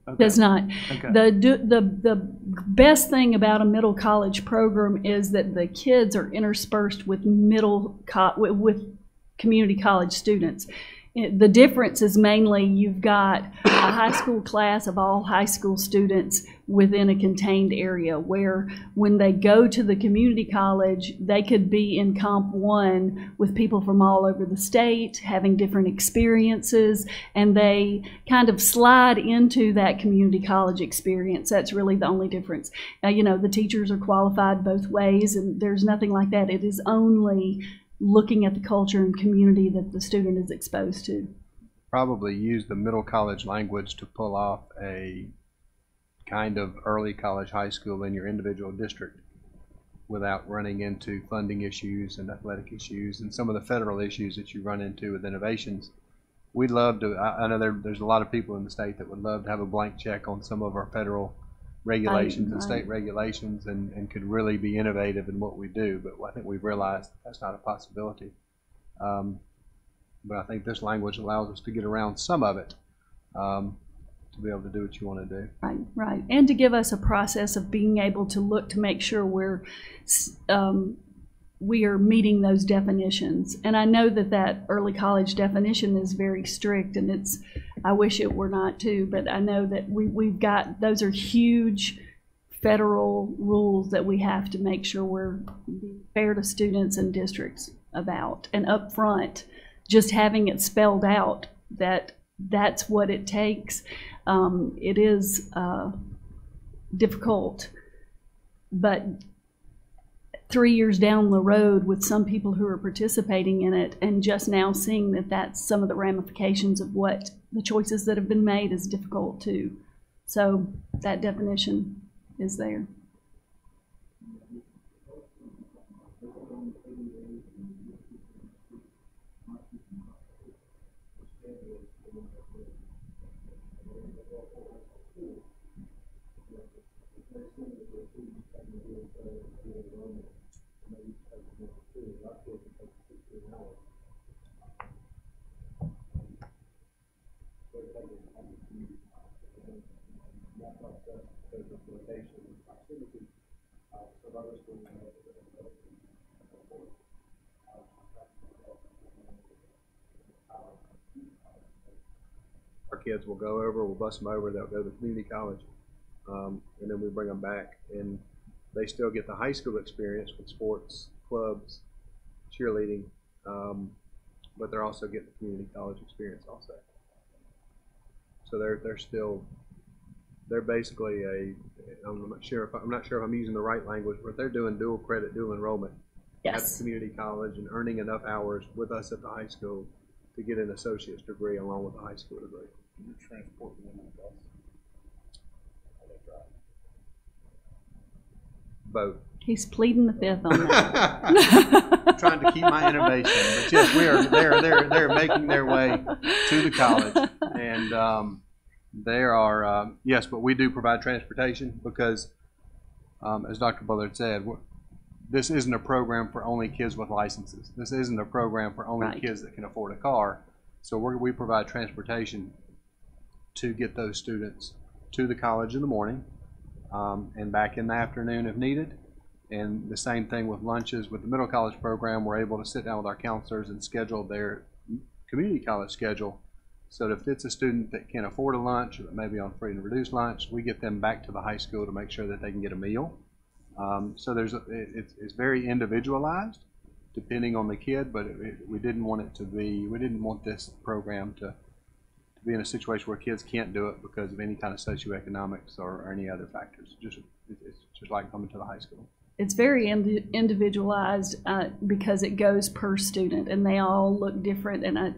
Okay. Does not. Okay. The best thing about a middle college program is that the kids are interspersed with with community college students. The difference is mainly you've got a high school class of all high school students within a contained area, where when they go to the community college, they could be in Comp 1 with people from all over the state having different experiences, and they kind of slide into that community college experience. That's really the only difference. You know, the teachers are qualified both ways, and there's nothing like that. It is only looking at the culture and community that the student is exposed to. Probably use the middle college language to pull off a kind of early college high school in your individual district without running into funding issues and athletic issues and some of the federal issues that you run into with innovations. We'd love to, I know there's a lot of people in the state that would love to have a blank check on some of our federal regulations and state regulations and could really be innovative in what we do, but I think we've realized that's not a possibility. But I think this language allows us to get around some of it to be able to do what you want to do. Right, and to give us a process of being able to look to make sure we are meeting those definitions. And I know that early college definition is very strict, and I wish it were not too, but I know that we've got, those are huge federal rules that we have to make sure we're fair to students and districts about. And up front, just having it spelled out that that's what it takes. It is difficult, but 3 years down the road with some people who are participating in it and just now seeing that that's some of the ramifications of what the choices that have been made is difficult too. So that definition is there. Our kids will go over, we'll bus them over, they'll go to community college, and then we bring them back, and they still get the high school experience with sports, clubs, cheerleading, but they're also getting the community college experience also. So they're basically I'm not sure if I'm using the right language, but they're doing dual credit, dual enrollment at the community college and earning enough hours with us at the high school to get an associate's degree along with a high school degree. You transport them on the bus? Both. He's pleading the fifth on that. I'm trying to keep my innovation, but yes, they're making their way to the college, and there are yes, but we do provide transportation because, as Dr. Bullard said, this isn't a program for only kids with licenses. This isn't a program for only kids that can afford a car. So we provide transportation to get those students to the college in the morning and back in the afternoon if needed. And the same thing with lunches. With the middle college program, we're able to sit down with our counselors and schedule their community college schedule so that if it's a student that can afford a lunch or that may be on free and reduced lunch, we get them back to the high school to make sure that they can get a meal. So it's very individualized depending on the kid, but we didn't want this program to be in a situation where kids can't do it because of any kind of socioeconomics or any other factors. It's just like coming to the high school. It's very individualized because it goes per student, and they all look different. And I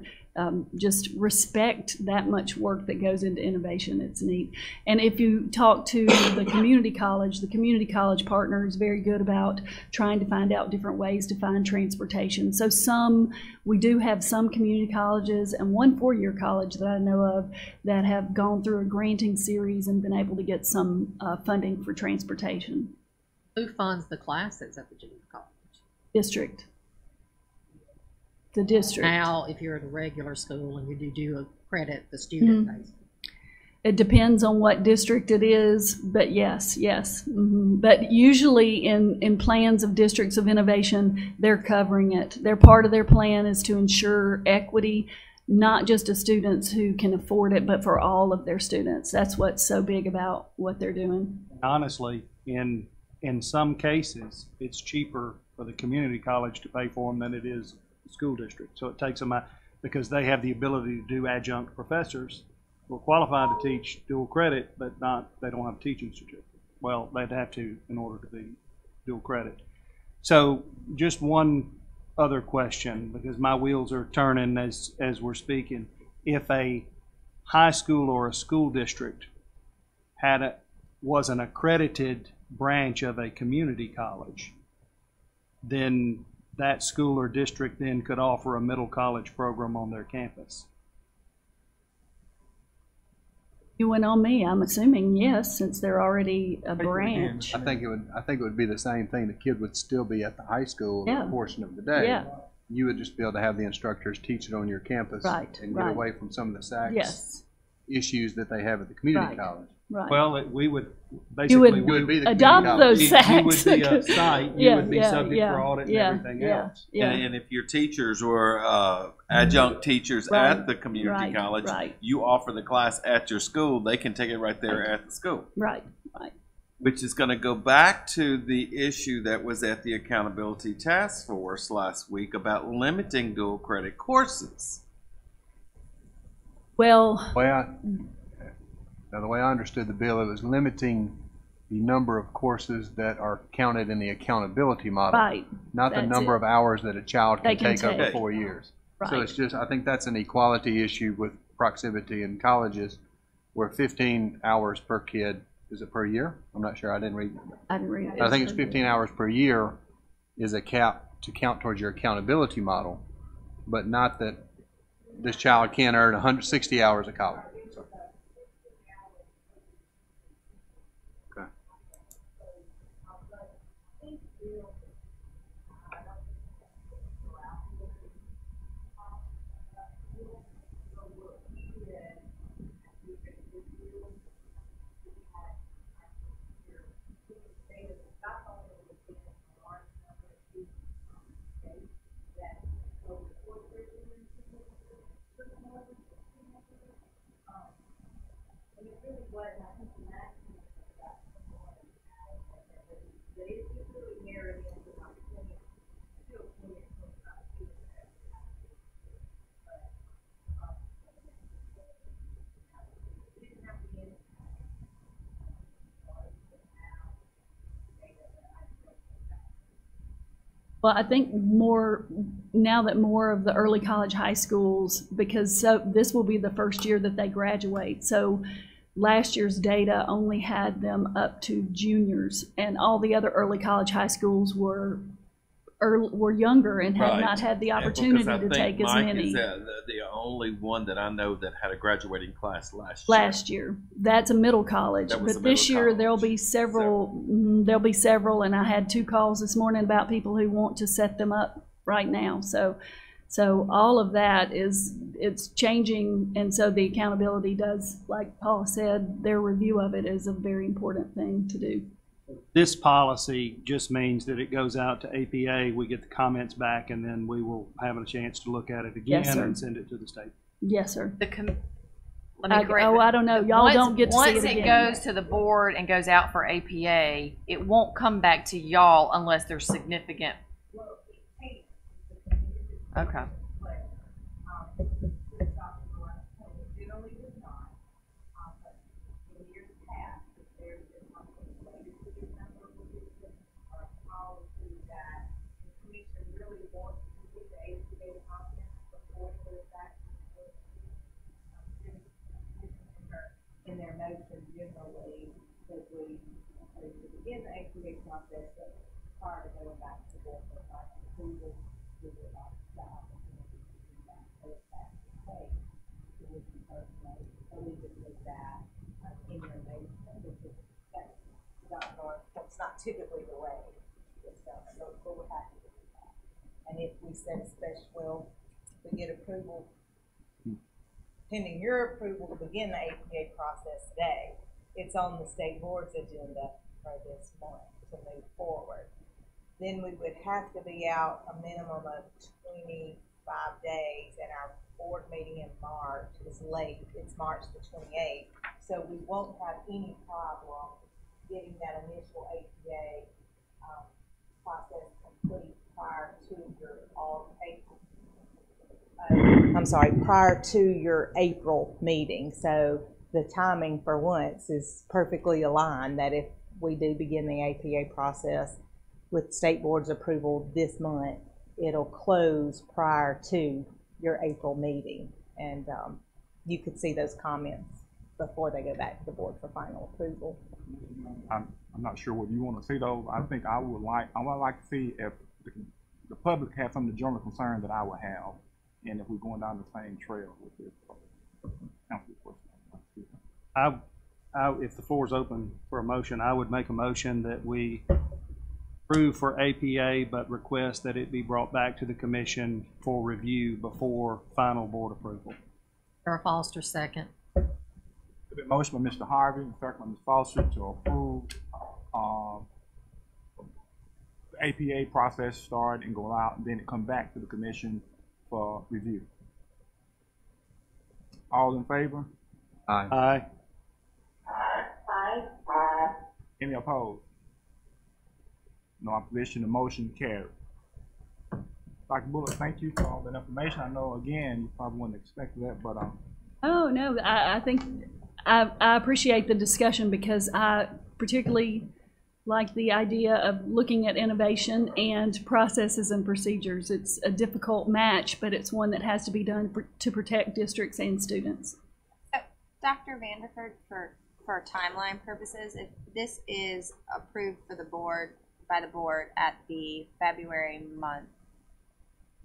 just respect that much work that goes into innovation. It's neat. And if you talk to the community college partner is very good about trying to find out different ways to find transportation. So we do have some community colleges and one four-year college that I know of that have gone through a granting series and been able to get some funding for transportation. Who funds the classes at the junior college? District. The district. Now, if you're at a regular school and you do accredit the student base. It depends on what district it is, but yes. But usually in plans of districts of innovation, they're covering it. Part of their plan is to ensure equity, not just of students who can afford it, but for all of their students. That's what's so big about what they're doing. Honestly, in some cases, it's cheaper for the community college to pay for them than it is the school district. So it takes them out because they have the ability to do adjunct professors who are qualified to teach dual credit, but they don't have a teaching certificate. Well, they'd have to in order to be dual credit. So just one other question, because my wheels are turning as we're speaking. If a high school or a school district was an accredited branch of a community college, then that school or district then could offer a middle college program on their campus. You went on me. I'm assuming yes, since they're already a branch. I think it would be the same thing. The kid would still be at the high school a portion of the day. Yeah. You would just be able to have the instructors teach it on your campus and get away from some of the SACS issues that they have at the community college. Right. Well, we would basically would be the adopt those SACs. You would be a site. You would be subject for audit and everything else. And if your teachers were adjunct teachers at the community college, you offer the class at your school, they can take it right there at the school. Right. Which is going to go back to the issue that was at the Accountability Task Force last week about limiting dual credit courses. Well, the way I understood the bill, it was limiting the number of courses that are counted in the accountability model, not the number of hours that a child can take over 4 years. So it's just, I think that's an equality issue with proximity in colleges, where 15 hours per kid, is it per year? I'm not sure, I didn't read it. I didn't read it. I think it's 15 hours per year is a cap to count towards your accountability model, but not that this child can't earn 160 hours of college. Well, I think more now that more of the early college high schools, because this will be the first year that they graduate. So last year's data only had them up to juniors, and all the other early college high schools were younger and had not had the opportunity to take as many. Is the only one that I know that had a graduating class last year. That's a middle college, but this year there'll be several. There'll be several, and I had 2 calls this morning about people who want to set them up right now. So all of that it's changing, and so the accountability does, like Paul said, their review of it is a very important thing to do. This policy just means that it goes out to APA, we get the comments back, and then we will have a chance to look at it again and send it to the state. Yes, sir. Let me correct. I don't know. Y'all don't get to see it again. Once it goes to the board and goes out for APA, it won't come back to y'all unless there's significant. Okay. In their motion generally, that we begin the APA process, but prior to going back to the board for final approval, we would like the opportunity to do that. So if that's the case, it would be personal, so we just put that in your motion, because that's it's not typically the way it's done, so we're happy to do that. And if we set a special, well, we get approval, pending your approval to begin the APA process today, it's on the state board's agenda for this month to move forward. Then we would have to be out a minimum of 25 days, and our board meeting in March is late. It's March the 28th, so we won't have any problem getting that initial APA process complete prior to your prior to your April meeting. So the timing for once is perfectly aligned, that if we do begin the APA process with state board's approval this month, it'll close prior to your April meeting. And you could see those comments before they go back to the board for final approval. I'm not sure what you want to see those. I think I would like to see if the public has some of the general concern that I would have, and if we're going down the same trail with this. If the floor is open for a motion, I would make a motion that we approve for APA, but request that it be brought back to the commission for review before final board approval. Sarah Foster, second. Motion by Mr. Harvey, second by Ms. Foster to approve the APA process start and go out, and then it come back to the commission for review. All in favor? Aye. Aye. Aye. Any opposed? No opposition. The motion carried. Dr. Bullock, thank you for all that information. I know, again, you probably wouldn't expect that, but Oh, no, I think I appreciate the discussion, because I particularly like the idea of looking at innovation and processes and procedures. It's a difficult match, but it's one that has to be done to protect districts and students. Dr. Vanderford, for timeline purposes, if this is approved for the board, by the board at the February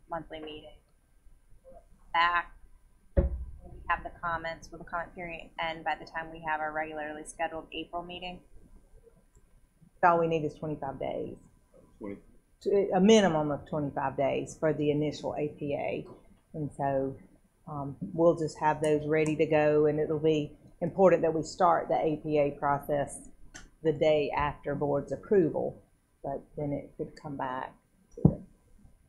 monthly meeting, back, we have the comments, will the comment period end by the time we have our regularly scheduled April meeting? All we need is 25 days. A minimum of 25 days for the initial APA. And so we'll just have those ready to go, and it'll be important that we start the APA process the day after board's approval, but then it could come back to it.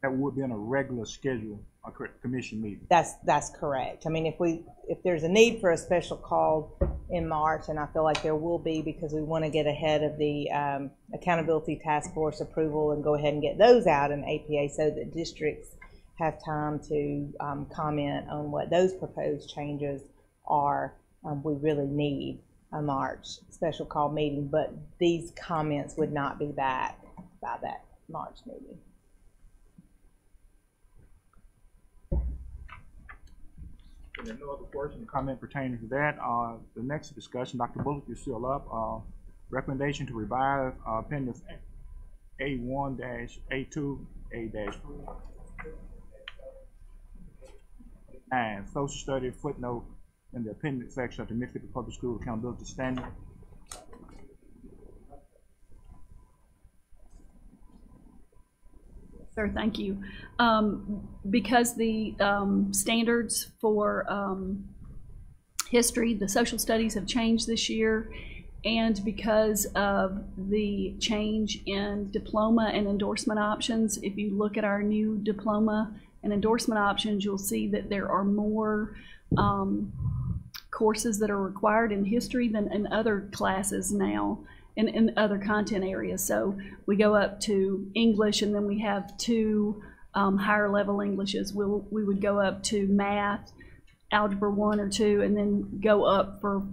that would be on a regular schedule, a commission meeting. That's correct. I mean, if there's a need for a special call in March, and I feel like there will be, because we want to get ahead of the Accountability Task Force approval and go ahead and get those out in APA so that districts have time to comment on what those proposed changes are. We really need a March special call meeting, but these comments would not be back by that March meeting. There are no other questions or comment pertaining to that. The next discussion, Dr. Bullock, you're still up. Recommendation to revise appendix A1-A2A- and social study footnote in the appendix section of the Mississippi Public School Accountability Standard. Sir, thank you. Because the standards for history, the social studies have changed this year, and because of the change in diploma and endorsement options, if you look at our new diploma and endorsement options, you'll see that there are more courses that are required in history than in other classes now. In other content areas. So we go up to English, and then we have two higher level Englishes. We would go up to math, algebra 1 or 2, and then go up for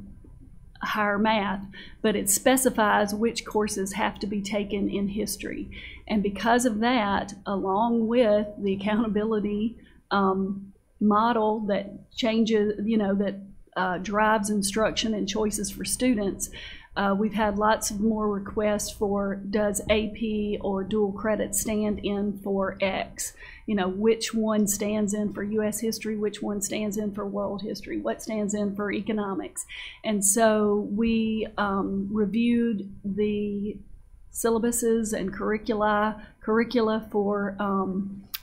higher math. But it specifies which courses have to be taken in history. And because of that, along with the accountability model that changes, that drives instruction and choices for students, we've had lots of more requests for, does AP or dual credit stand in for X? Which one stands in for U.S. history, which one stands in for world history, what stands in for economics. And so we reviewed the syllabuses and curricula for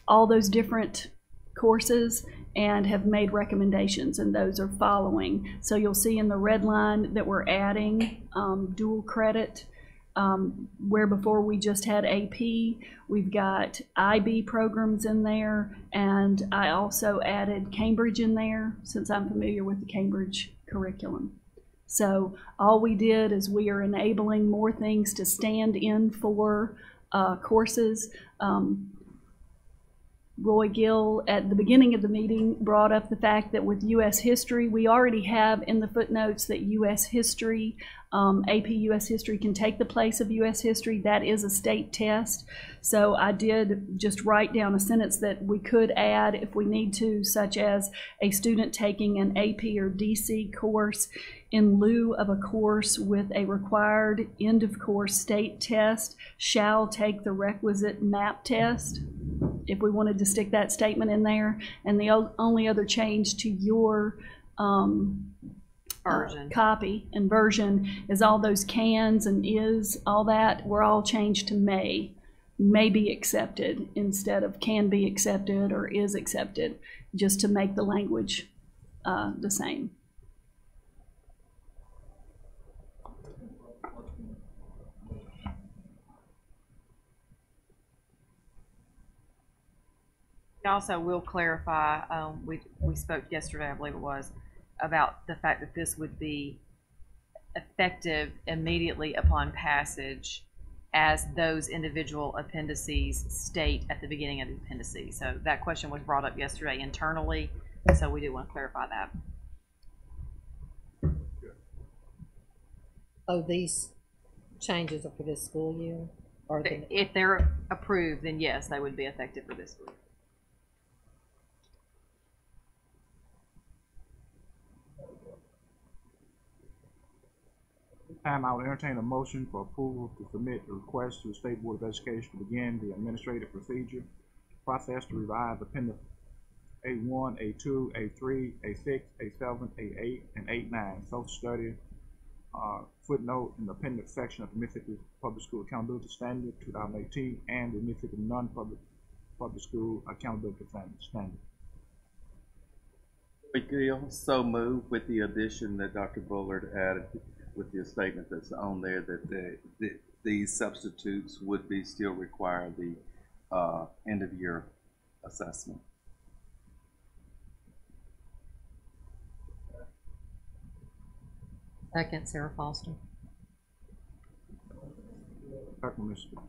all those different courses and have made recommendations, and those are following. So you'll see in the red line that we're adding dual credit, where before we just had AP. We've got IB programs in there, and I also added Cambridge in there since I'm familiar with the Cambridge curriculum. So all we did is we are enabling more things to stand in for courses. Roy Gill, at the beginning of the meeting, brought up the fact that with U.S. history, we already have in the footnotes that U.S. history, AP U.S. history can take the place of U.S. history. That is a state test. So I did just write down a sentence that we could add if we need to, such as a student taking an AP or DC course in lieu of a course with a required end of course state test shall take the requisite MAP test, if we wanted to stick that statement in there. And the only other change to your copy and version is all those cans and is, all that, were all changed to may be accepted instead of can be accepted or is accepted, just to make the language the same. Also, will clarify, we spoke yesterday, I believe it was, about the fact that this would be effective immediately upon passage, as those individual appendices state at the beginning of the appendices. So that question was brought up yesterday internally, so we do want to clarify that. Oh, these changes are for this school year? Or if they're approved, then yes, they would be effective for this school year. Time I will entertain a motion for approval to submit the request to the State Board of Education to begin the administrative procedure process to revise appendix A1, A2, A3, A6, A7, A8, and A9 social study footnote in the appendix section of the Mississippi Public School Accountability Standard 2018 and the Mississippi Non-Public Public School Accountability Standard. So move with the addition that Dr. Bullard added with the statement that's on there that these substitutes would be still require the end of year assessment. Second, Sarah Foster. Second, Mr.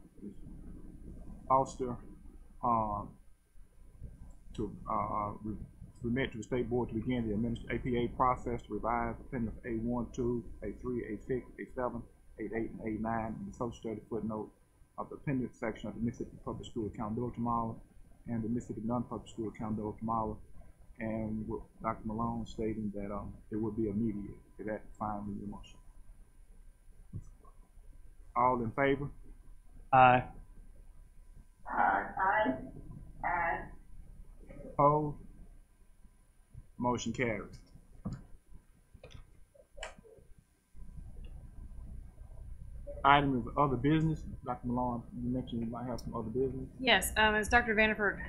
Foster, to remit to the State Board to begin the APA process to revise appendix A1, 2, A3, A6, A7, A8, and A9 in the social study footnote of the appendix section of the Mississippi Public School Accountability Model and the Mississippi Non-Public School Accountability Model, and with Dr. Malone stating that it would be immediate. Is that fine with your motion? All in favor? Aye. Aye. Aye. Opposed? Motion carries. Item of other business. Dr. Malone, you mentioned you might have some other business. Yes, as Dr. Vanderford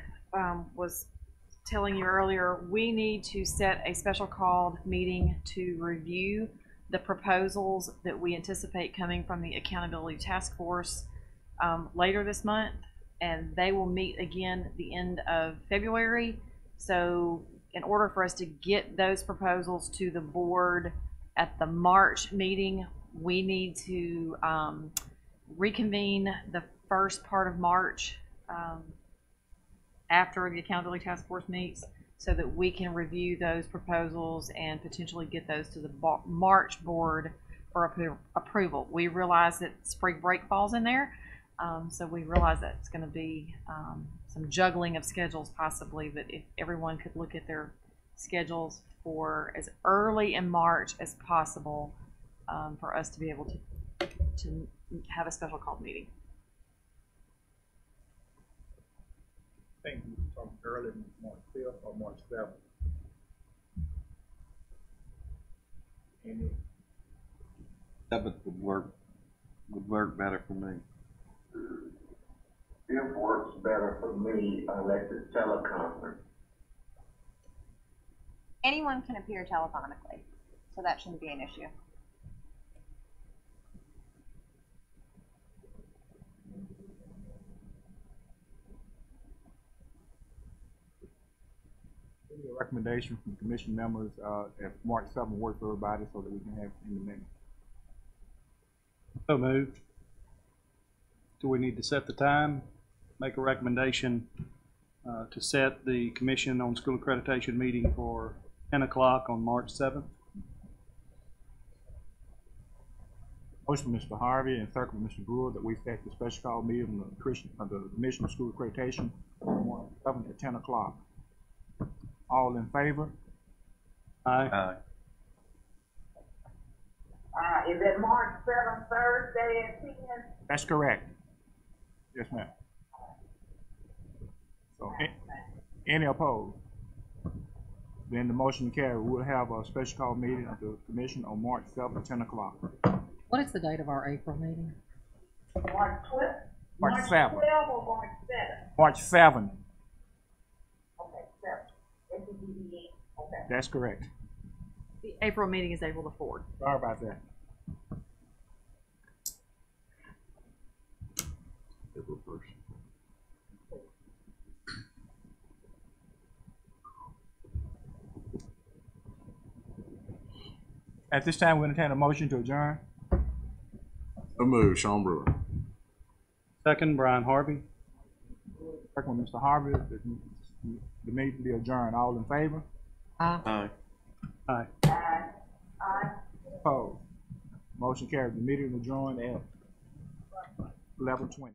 was telling you earlier, we need to set a special called meeting to review the proposals that we anticipate coming from the Accountability Task Force later this month, and they will meet again the end of February. So in order for us to get those proposals to the board at the March meeting, we need to reconvene the first part of March after the Accountability Task Force meets, so that we can review those proposals and potentially get those to the March board for approval. We realize that spring break falls in there, so we realize that it's going to be some juggling of schedules possibly, but if everyone could look at their schedules for as early in March as possible for us to be able to have a special called meeting. I think we talked earlier, March 5th or March 7th. Any? 7th would work better for me. It works better for me unless it's teleconference. Anyone can appear telephonically, so that shouldn't be an issue. A recommendation from commission members if March 7th works for everybody so that we can have it in the minute. So moved. Do we need to set the time? Make a recommendation to set the Commission on School Accreditation meeting for 10 o'clock on March 7th. Motion from Mr. Harvey and second from Mr. Brewer that we set the special call meeting of the Commission on School Accreditation on March 7th at 10 o'clock. All in favor? Aye. Is it March 7th, Thursday at 10? That's correct. Yes, ma'am. So, any opposed? Then the motion carries. We'll have a special call meeting of the commission on March 7th at 10 o'clock. What is the date of our April meeting? March 12th? March 7th. 12 or March 7th? March 7th. Okay, 7th. Okay. That's correct. The April meeting is April the 4th. Sorry about that. April 1st. At this time, we entertain a motion to adjourn. So moved, Sean Brewer. Second, Brian Harvey. Second one, Mr. Harvey. The meeting be adjourned. All in favor? Aye. Aye. Aye. Opposed? Motion carried. The meeting adjourned at 11:20.